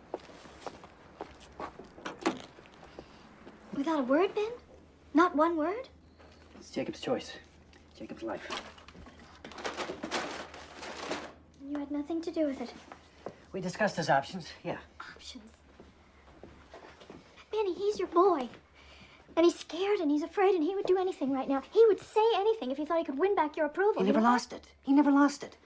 Without a word, Ben? Not one word? It's Jacob's choice. Jacob's life. You had nothing to do with it. We discussed his options, yeah. Options? Benny, he's your boy. And he's scared and he's afraid and he would do anything right now. He would say anything if he thought he could win back your approval. He never lost it. He never lost it.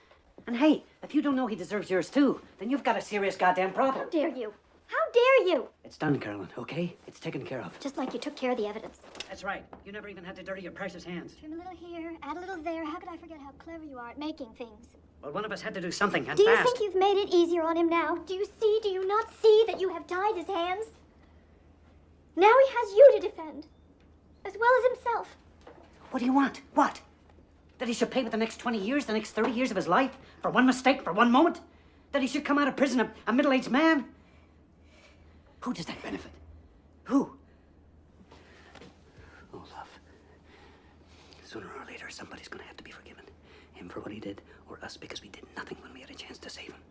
And hey, if you don't know he deserves yours too, then you've got a serious goddamn problem. How dare you? How dare you? It's done, Carolyn, okay? It's taken care of. Just like you took care of the evidence. That's right. You never even had to dirty your precious hands. Trim a little here, add a little there. How could I forget how clever you are at making things? Well, one of us had to do something, and Do you fast. think you've made it easier on him now? Do you not see that you have tied his hands? Now he has you to defend, as well as himself. What do you want? What? That he should pay with the next 20 years, the next 30 years of his life? For one mistake, for one moment? That he should come out of prison a middle-aged man? Who does that benefit? Who? Oh, love. Sooner or later, somebody's gonna have to be forgiven. Him for what he did, or us because we did nothing when we had a chance to save him.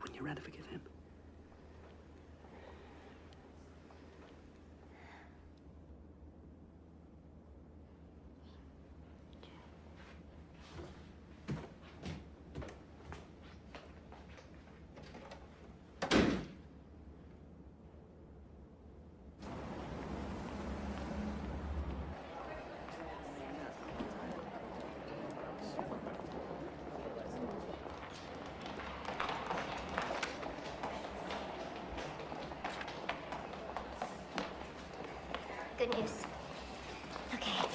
Wouldn't you rather forgive him? Good news. Okay.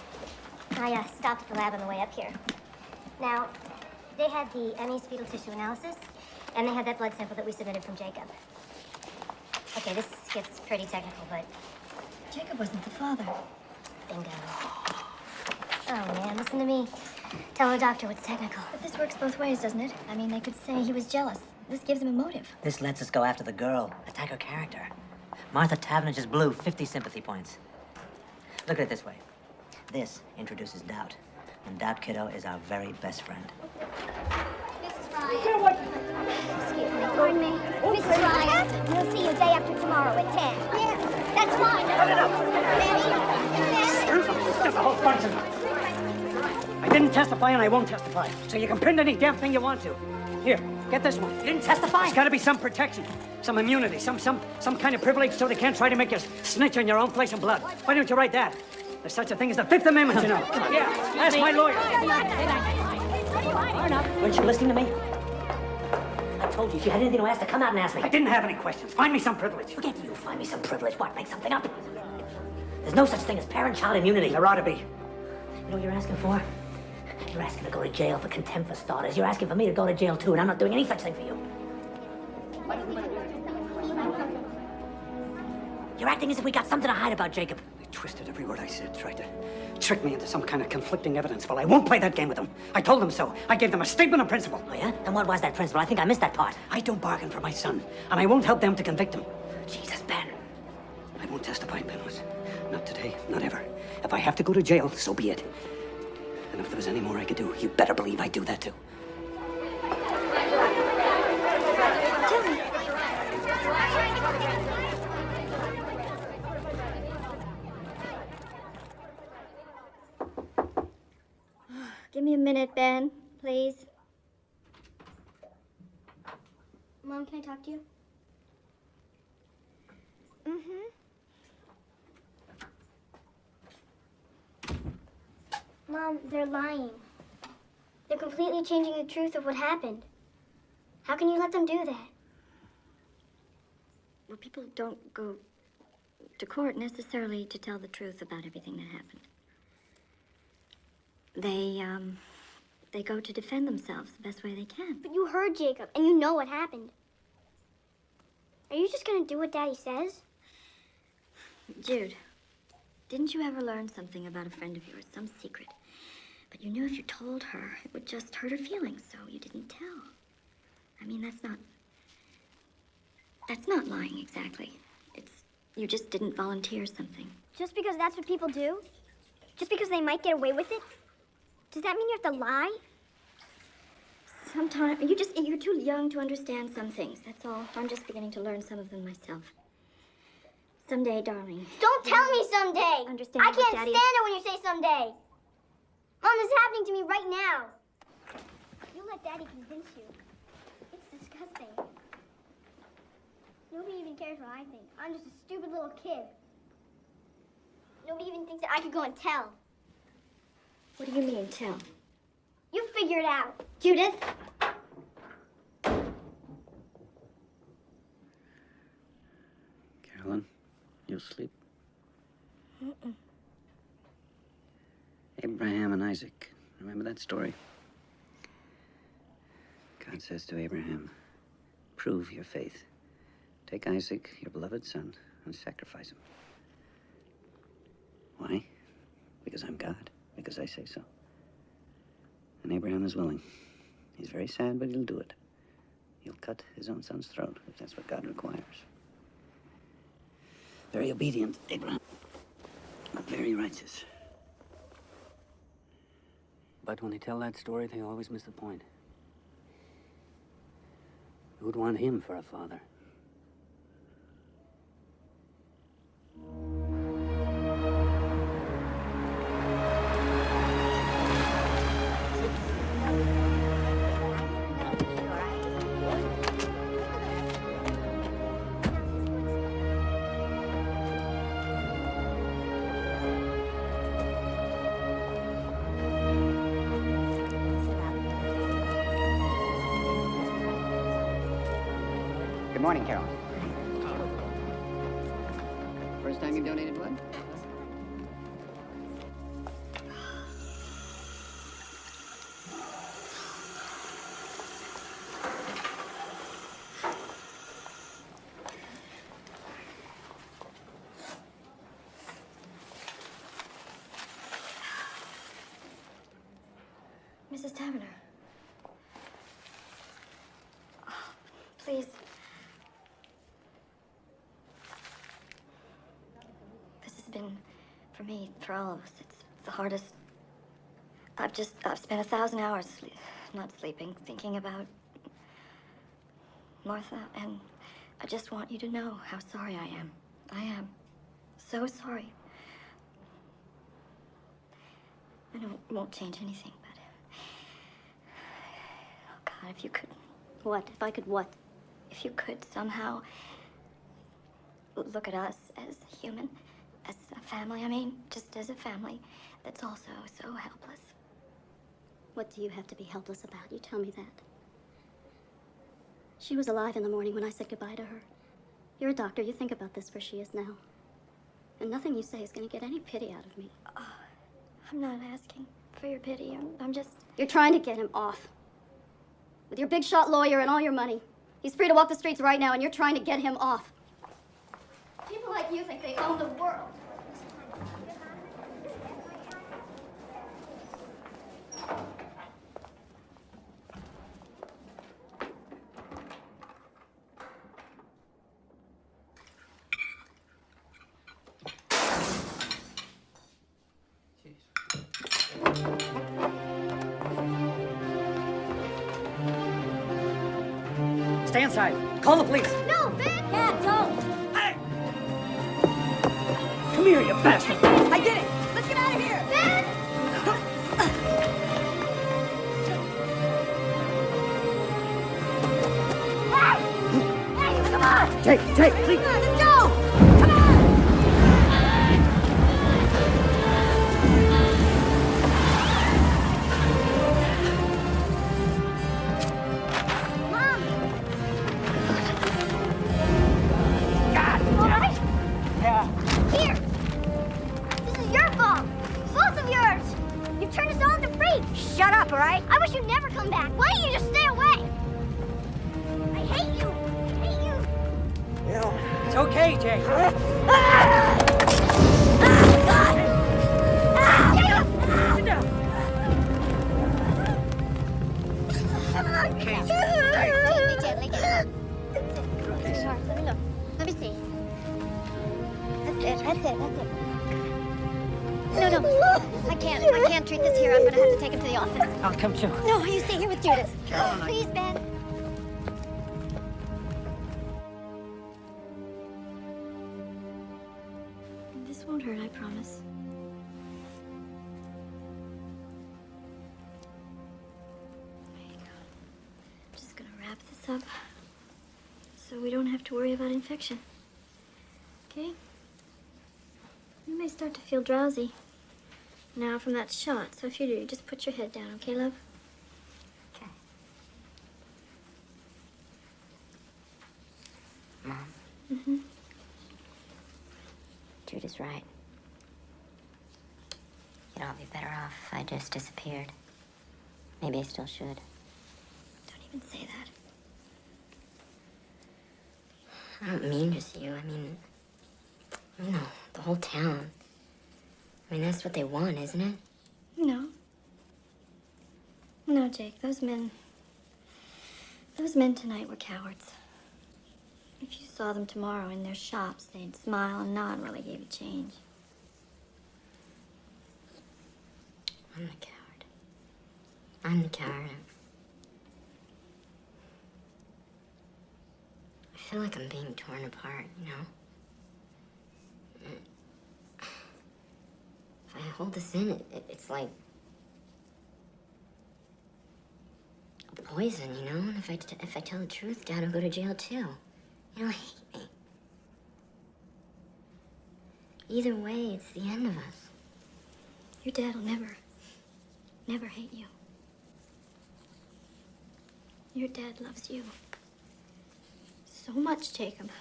I stopped at the lab on the way up here. Now, they had the Emmy's fetal tissue analysis, and they had that blood sample that we submitted from Jacob. Okay, this gets pretty technical, but Jacob wasn't the father. bingo. Oh, man, listen to me. Tell the doctor what's technical. But this works both ways, doesn't it? I mean, they could say he was jealous. This gives him a motive. This lets us go after the girl, attack her character. Martha Tavener just blew 50 sympathy points. Look at it this way. This introduces doubt. And doubt, kiddo, is our very best friend. Mrs. Ryan. Excuse me, pardon me. Mrs. Ryan, we'll see you day after tomorrow at 10. Yes, that's fine. Cut it up. Just a whole bunch of them. I didn't testify and I won't testify. So you can print any damn thing you want to. Here, get this one. You didn't testify? There's got to be some protection, some immunity, some kind of privilege so they can't try to make you snitch on your own flesh and blood. Why don't you write that? There's such a thing as the Fifth Amendment, you know. Yeah, ask my lawyer. Weren't you listening to me? I told you, if you had anything to ask, to come out and ask me. I didn't have any questions. Find me some privilege. Forget you, find me some privilege. What, make something up? There's no such thing as parent-child immunity. There ought to be. You know what you're asking for? You're asking to go to jail for contempt for starters. You're asking for me to go to jail too, and I'm not doing any such thing for you. You're acting as if we got something to hide about Jacob. They twisted every word I said, tried to trick me into some kind of conflicting evidence. Well, I won't play that game with them. I told them so. I gave them a statement of principle. Oh, yeah? And what was that principle? I think I missed that part. I don't bargain for my son, and I won't help them to convict him. Jesus, Ben. I won't testify, Penrose. Not today, not ever. If I have to go to jail, so be it. And if there was any more I could do, you better believe I'd do that too. Give me a minute, Ben, please. Mom, can I talk to you? Mom, they're lying. They're completely changing the truth of what happened. How can you let them do that? Well, people don't go to court necessarily to tell the truth about everything that happened. They go to defend themselves the best way they can. But you heard Jacob, and you know what happened. Are you just gonna do what Daddy says? Jude, didn't you ever learn something about a friend of yours, some secret? But you knew if you told her, it would just hurt her feelings, so you didn't tell. I mean, that's not lying exactly. You just didn't volunteer something. Just because that's what people do? Just because they might get away with it? Does that mean you have to lie? Sometimes, you're too young to understand some things, that's all. I'm just beginning to learn some of them myself. Someday, darling. Don't tell me someday! Understand I what can't Daddy- stand it when you say someday! Mom, this is happening to me right now. You let Daddy convince you. It's disgusting. Nobody even cares what I think. I'm just a stupid little kid. Nobody even thinks that I could go and tell. What do you mean, tell? You figure it out. Judith? Carolyn, you'll sleep. Abraham and Isaac. Remember that story? God says to Abraham, prove your faith. Take Isaac, your beloved son, and sacrifice him. Why? Because I'm God. Because I say so. And Abraham is willing. He's very sad, but he'll do it. He'll cut his own son's throat, if that's what God requires. Very obedient, Abraham. But very righteous. But when they tell that story, they always miss the point. Who'd want him for a father? Good morning, Carol. First time you've donated blood? Mrs. Taverner. Oh, please. This has been, for me, for all of us, it's the hardest. I've spent 1,000 hours not sleeping, thinking about Martha, and I just want you to know how sorry I am. I am so sorry. I know it won't change anything, but... Oh, God, if you could... What? If I could what? If you could somehow look at us as human, as a family, I mean, just as a family that's also so helpless. What do you have to be helpless about? You tell me that. She was alive in the morning when I said goodbye to her. You're a doctor. You think about this where she is now. And nothing you say is going to get any pity out of me. I'm not asking for your pity. I'm just... You're trying to get him off. With your big shot lawyer and all your money. He's free to walk the streets right now, and you're trying to get him off. People like let you think they own the world. Stay inside. Call the police. No, Ben! Yeah, don't! Come here, you bastard. I did it! Let's get out of here! Ben! Hey, come on! Jake, please. Come on, let's go! Come on! Mom! All right? Yeah. Here! This is your fault! Both of yours! You've turned us all into freaks! Shut up, all right? I wish you'd never come back. Why don't you just stay away? I hate you! I hate you! It's okay, Jake. Sit down. Gently. Sweetheart, let me look. Let me see. That's it. No. I can't treat this here. I'm gonna have to take him to the office. I'll come too. No, you stay here with Judith. Please, Ben. This won't hurt, I promise. There you go. I'm just gonna wrap this up so we don't have to worry about infection. Okay? You may start to feel drowsy now from that shot, so if you do, just put your head down, okay, love? Okay. Mom, Mm-hmm. Jude is right. You'd all be better off if I just disappeared. Maybe I still should. Don't even say that. I don't mean just you. I mean, the whole town. I mean, that's what they want, isn't it? No, Jake, those men tonight were cowards. If you saw them tomorrow in their shops, they'd smile and nod while they gave you change. I'm the coward. I'm the coward. I feel like I'm being torn apart, you know? If I hold this in, it's like a poison, you know? And if I tell the truth, Dad will go to jail too. He'll hate me. Either way, it's the end of us. Your dad will never hate you. Your dad loves you so much, Jacob.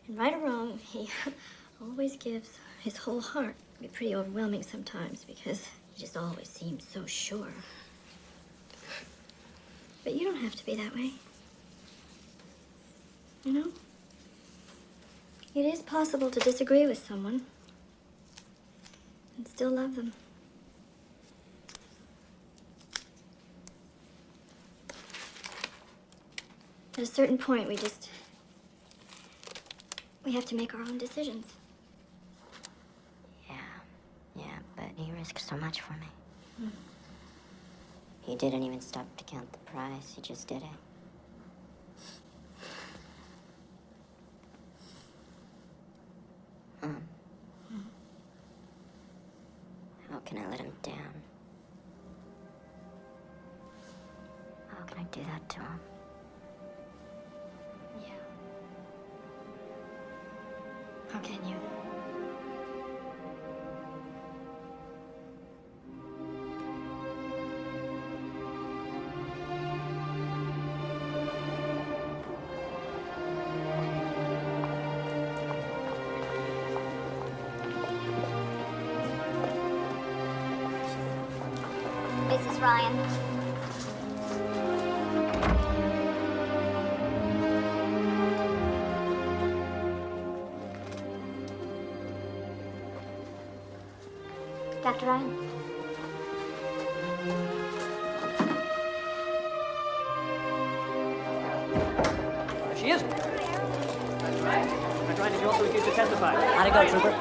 And right or wrong, he always gives his whole heart. It can be pretty overwhelming sometimes because he just always seems so sure. But you don't have to be that way. You know? It is possible to disagree with someone and still love them. At a certain point, we have to make our own decisions. Yeah, but he risked so much for me. He didn't even stop to count the price. He just did it. How can I let him down? How can I do that to him? Yeah. How can you? This is Ryan. Dr. Ryan? There she is. Dr. Ryan, did you also refuse to testify? How'd it go, Trooper?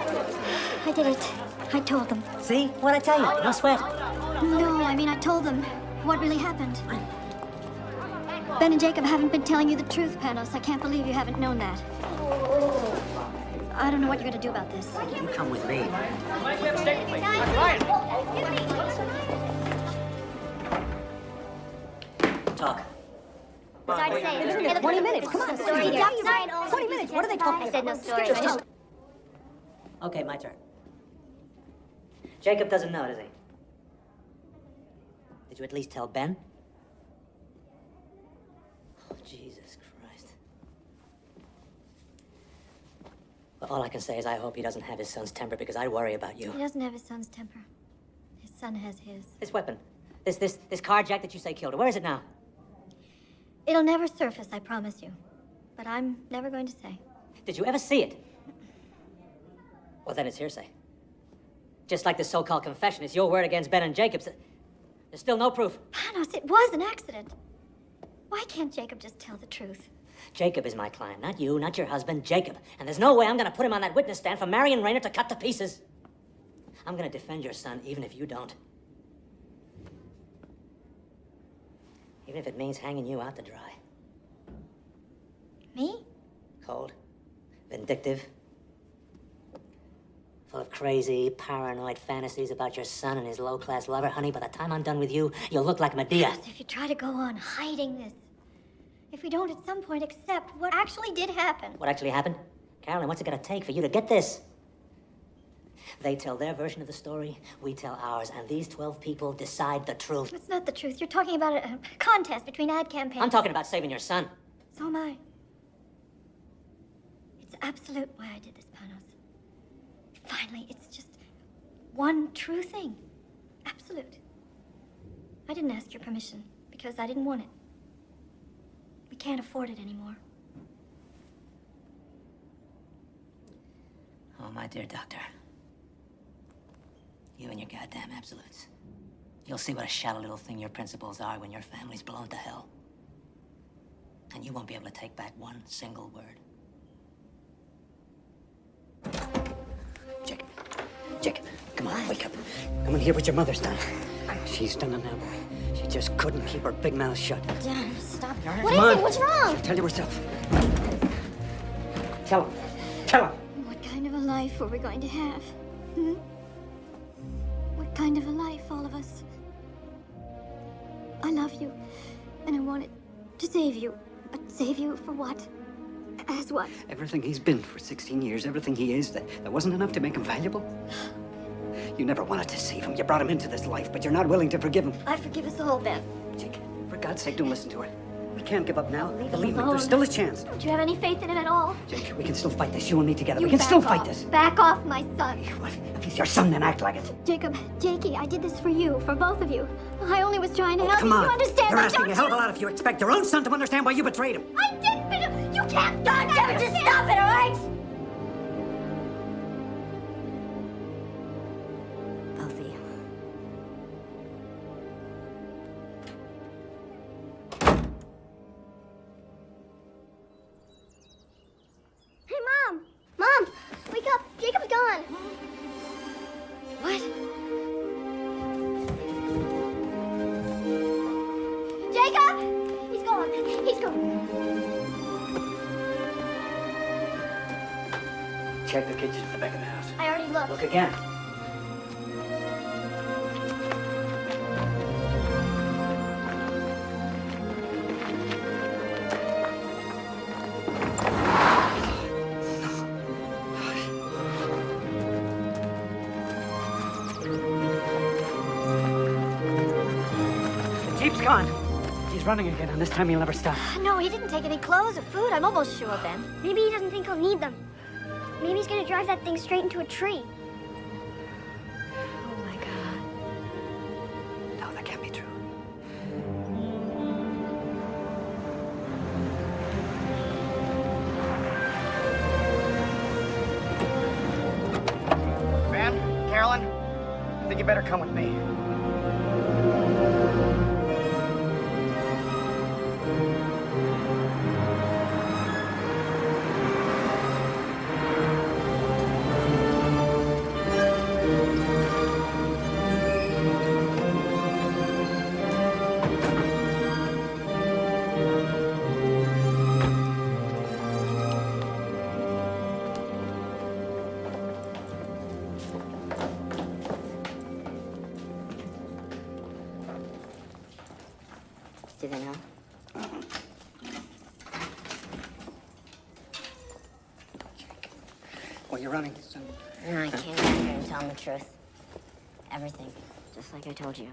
I did it. I told them. See? What'd I tell you? No sweat. No, I mean, I told them what really happened. Ben and Jacob haven't been telling you the truth, Panos. I can't believe you haven't known that. I don't know what you're going to do about this. You come with me. Talk. Sorry to say. 20 minutes, come on. Story here. 20 minutes, what are they talking I said no story. Okay, my turn. Jacob doesn't know, does he? Did you at least tell Ben? Oh, Jesus Christ. Well, all I can say is I hope he doesn't have his son's temper because I worry about you. He doesn't have his son's temper. His son has his. This weapon, this carjack that you say killed her, where is it now? It'll never surface, I promise you. But I'm never going to say. Did you ever see it? Well, then it's hearsay. Just like the so-called confession, it's your word against Ben and Jacob's. There's still no proof. Panos, it was an accident. Why can't Jacob just tell the truth? Jacob is my client, not you, not your husband, Jacob. And there's no way I'm gonna put him on that witness stand for Marion Rayner to cut to pieces. I'm gonna defend your son, even if you don't. Even if it means hanging you out to dry. Me? Cold, vindictive, full of crazy, paranoid fantasies about your son and his low-class lover. Honey, by the time I'm done with you, you'll look like Medea. Yes, if you try to go on hiding this, if we don't at some point accept what actually did happen. What actually happened? Carolyn, what's it gonna take for you to get this? They tell their version of the story, we tell ours, and these 12 people decide the truth. It's not the truth. You're talking about a contest between ad campaigns. I'm talking about saving your son. So am I. It's absolute why I did this, Panos. Finally, it's just one true thing. Absolute. I didn't ask your permission because I didn't want it. We can't afford it anymore. Oh, my dear doctor. You and your goddamn absolutes. You'll see what a shallow little thing your principles are when your family's blown to hell. And you won't be able to take back one single word. Jacob, come on, wake up. Come and hear what your mother's done. She's done it now, boy. She just couldn't keep her big mouth shut. Dad, stop it. What is it? What's wrong? Tell you herself. Tell him. Tell him. What kind of a life are we going to have? Hmm? What kind of a life, all of us? I love you, and I wanted to save you. But save you for what? As what? Everything he's been for 16 years, everything he is, that wasn't enough to make him valuable? You never wanted to save him. You brought him into this life, but you're not willing to forgive him. I forgive us all, Ben. Jake, for God's sake, don't listen to her. We can't give up now. Leave us Believe me, alone. there's still a chance. Don't you have any faith in him at all? Jake, we can still fight this. You and me together. You We can back still off. fight this. Back off, my son. What? If he's your son, then act like it. Jacob, Jakey, I did this for you, for both of you. I only was trying to help Come you. on. You understand You're that, asking don't a hell of a you? lot if you expect your own son to understand why you betrayed him. I did, but you can't. God damn it, just stop it, all right? Both of you. Hey, Mom! Mom! Wake up! Jacob's gone! What? Jacob! He's gone! He's gone! Check the kitchen at the back of the house. I already looked. Look again. The Jeep's gone. He's running again, and this time he'll never stop. No, he didn't take any clothes or food. I'm almost sure, Ben. Maybe he doesn't think he'll need them. Maybe he's gonna drive that thing straight into a tree. Oh, my God. No, that can't be true. Ben, Carolyn, I think think you better come with me. Do they know? Well, you're running, son. No, I came back here and tell them the truth. Everything. Just like I told you.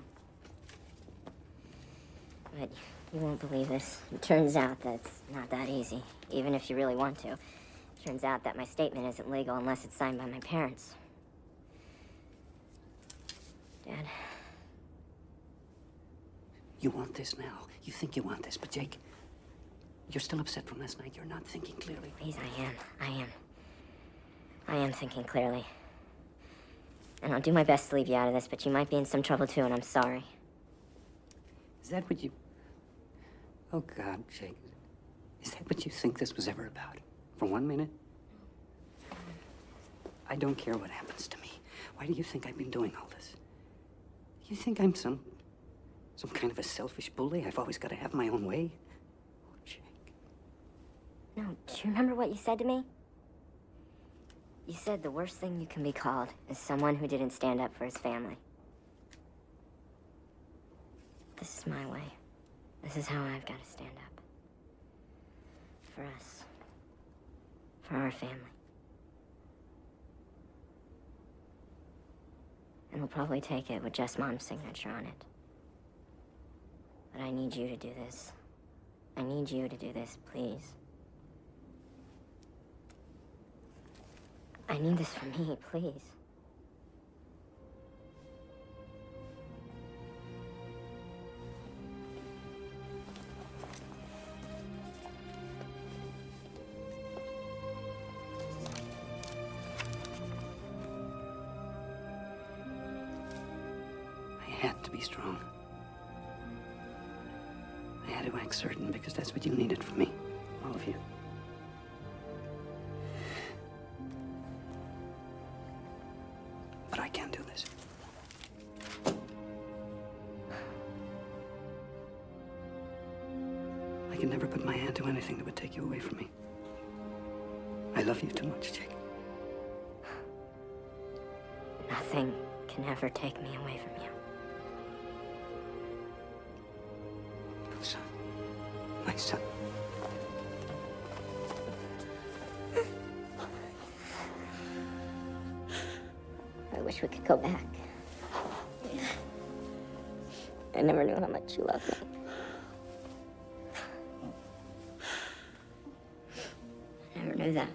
But you won't believe this. It turns out that it's not that easy, even if you really want to. It turns out that my statement isn't legal unless it's signed by my parents. Dad. You want this now. You think you want this, but Jake, you're still upset from last night. You're not thinking clearly. Please, I am thinking clearly. And I'll do my best to leave you out of this, but you might be in some trouble too, and I'm sorry. Is that what you... Oh, God, Jake. Is that what you think this was ever about? For 1 minute? I don't care what happens to me. Why do you think I've been doing all this? You think I'm some kind of a selfish bully? I've always got to have my own way? Oh, Jake. No, do you remember what you said to me? You said the worst thing you can be called is someone who didn't stand up for his family. This is my way. This is how I've got to stand up. For us. For our family. And we'll probably take it with just Mom's signature on it. But I need you to do this. I need you to do this, please. I need this for me, please. I had to be strong. I had to act certain because that's what you needed from me. All of you. But I can't do this. I can never put my hand to anything that would take you away from me. I love you too much, Jake. Nothing can ever take me away from you. Son. My son. I wish we could go back. I never knew how much you loved me. I never knew that.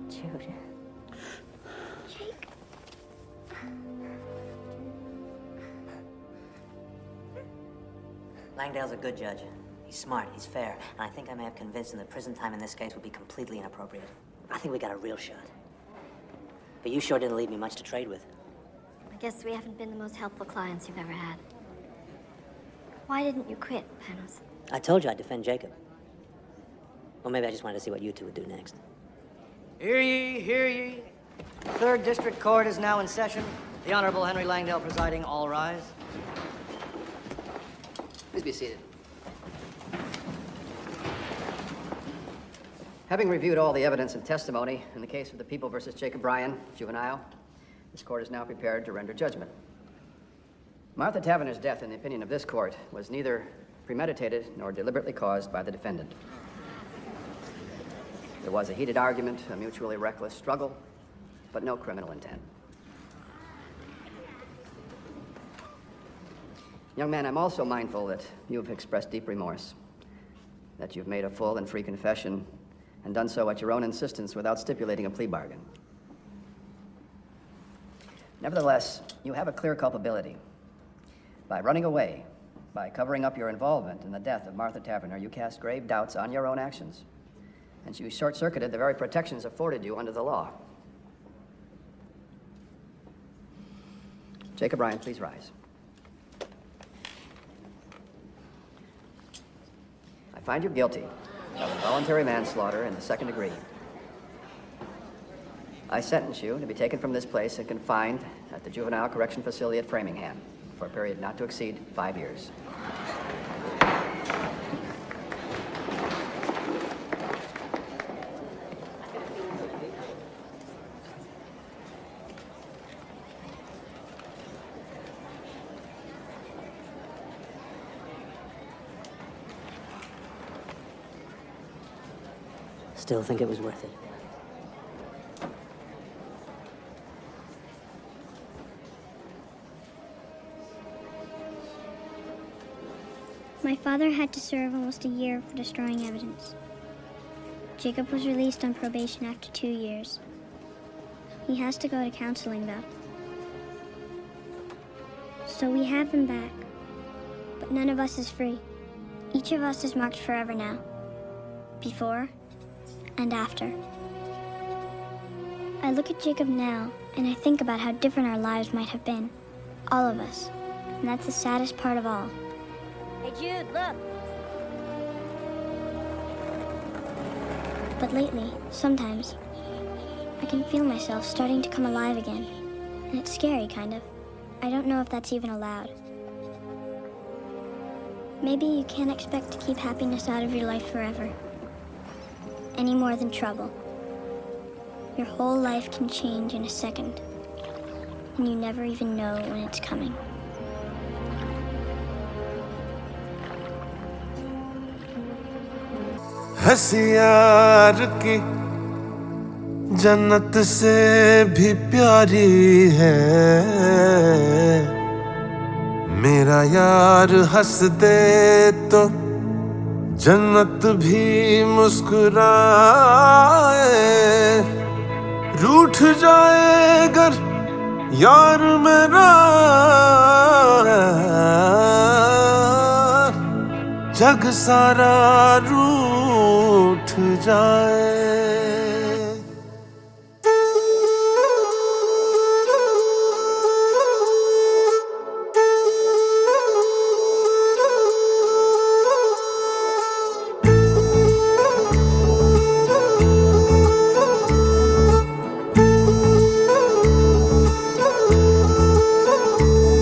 Jude. Jake. Langdale's a good judge. He's smart, he's fair, and I think I may have convinced him that prison time in this case would be completely inappropriate. I think we got a real shot. But you sure didn't leave me much to trade with. I guess we haven't been the most helpful clients you've ever had. Why didn't you quit, Panos? I told you I'd defend Jacob. Well, maybe I just wanted to see what you two would do next. Hear ye, hear ye. The 3rd District Court is now in session. The Honorable Henry Langdale presiding. All rise. Please be seated. Having reviewed all the evidence and testimony in the case of the People versus Jacob Bryan, juvenile, this court is now prepared to render judgment. Martha Taverner's death, in the opinion of this court, was neither premeditated nor deliberately caused by the defendant. There was a heated argument, a mutually reckless struggle, but no criminal intent. Young man, I'm also mindful that you have expressed deep remorse, that you've made a full and free confession and done so at your own insistence without stipulating a plea bargain. Nevertheless, you have a clear culpability. By running away, by covering up your involvement in the death of Martha Taverner, you cast grave doubts on your own actions, and you short-circuited the very protections afforded you under the law. Jacob Ryan, please rise. I find you guilty of involuntary manslaughter in the second degree. I sentence you to be taken from this place and confined at the Juvenile Correction Facility at Framingham for a period not to exceed 5 years. Still think it was worth it? My father had to serve almost a year for destroying evidence. Jacob was released on probation after 2 years. He has to go to counseling, though. So we have him back, but none of us is free. Each of us is marked forever now, before and after. I look at Jacob now, and I think about how different our lives might have been, all of us, and that's the saddest part of all. Hey, Jude, look. But lately, sometimes, I can feel myself starting to come alive again, and it's scary, kind of. I don't know if that's even allowed. Maybe you can't expect to keep happiness out of your life forever, any more than trouble. Your whole life can change in a second, and you never even know when it's coming. हंसी यार की जन्नत से भी प्यारी है, मेरा यार हंस दे तो जन्नत भी मुस्कुराए, रूठ जाए अगर यार मेरा जग सारा रूठ जाए।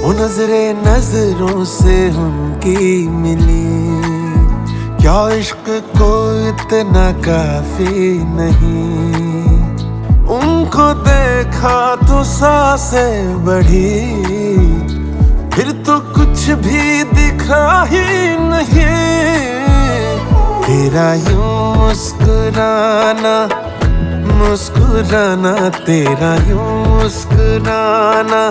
वो नजरे नजरों से उनकी मिली, क्या इश्क को इतना काफी नहीं, उनको देखा तो सांसें बढ़ी, फिर तो कुछ भी दिखा ही नहीं, तेरा यूं मुस्कुराना मुस्कुराना, तेरा यूं मुस्कुराना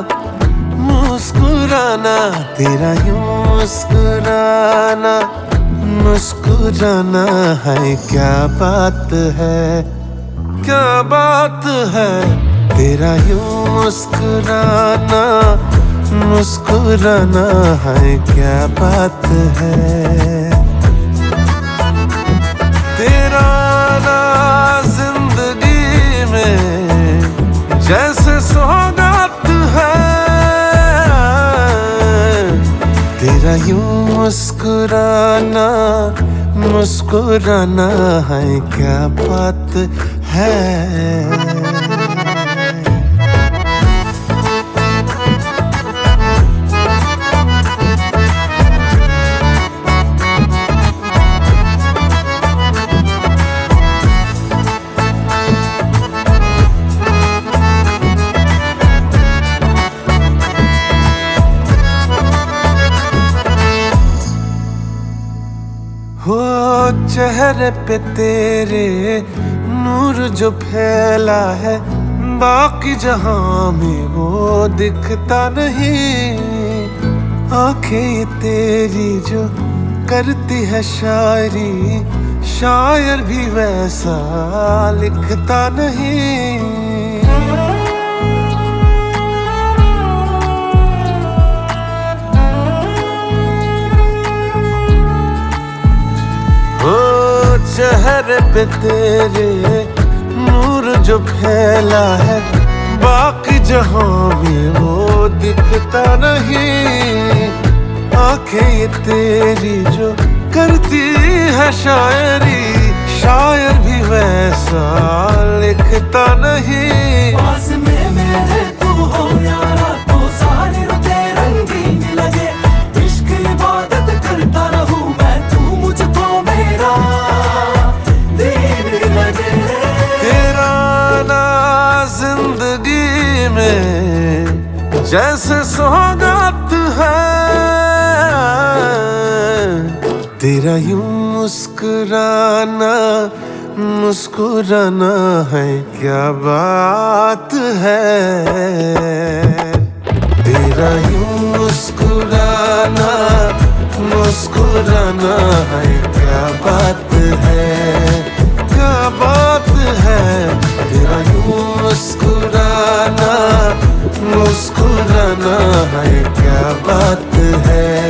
मुस्कुराना, तेरा यूं मुस्कुराना मुस्कुराना है, क्या बात है, क्या बात है, तेरा यूं मुस्कुराना मुस्कुराना है, क्या बात है, तेरा ना जिंदगी में जैसे सौगात है, तेरा यूं मुस्कुराना मुस्कुराना है, क्या बात है। हो चेहरे पे तेरे नूर जो फैला है, बाकी जहां में वो दिखता नहीं, आंखें तेरी जो करती है शायरी, शायर भी वैसा लिखता नहीं, चेहरे पे तेरे नूर जो फैला है, बाकी जहां में वो दिखता नहीं। आंखें ये तेरी जो करती है शायरी, शायर भी वैसा लिखता नहीं। पास में मेरे तू हो यारा तो सारे रुते रंगीन लगे। इश्क इबादत करता रहूं मैं, तू मुझको मेरा दीन लगे। तेरा ना जिंदगी में जैसे सौगात है, तेरा यूं मुस्कुराना मुस्कुराना है क्या बात है। तेरा यूं मुस्कुराना मुस्कुराना है क्या बात है, क्या बात है। तेरा यूं मुस्कुराना मुस्कुराना है क्या बात है।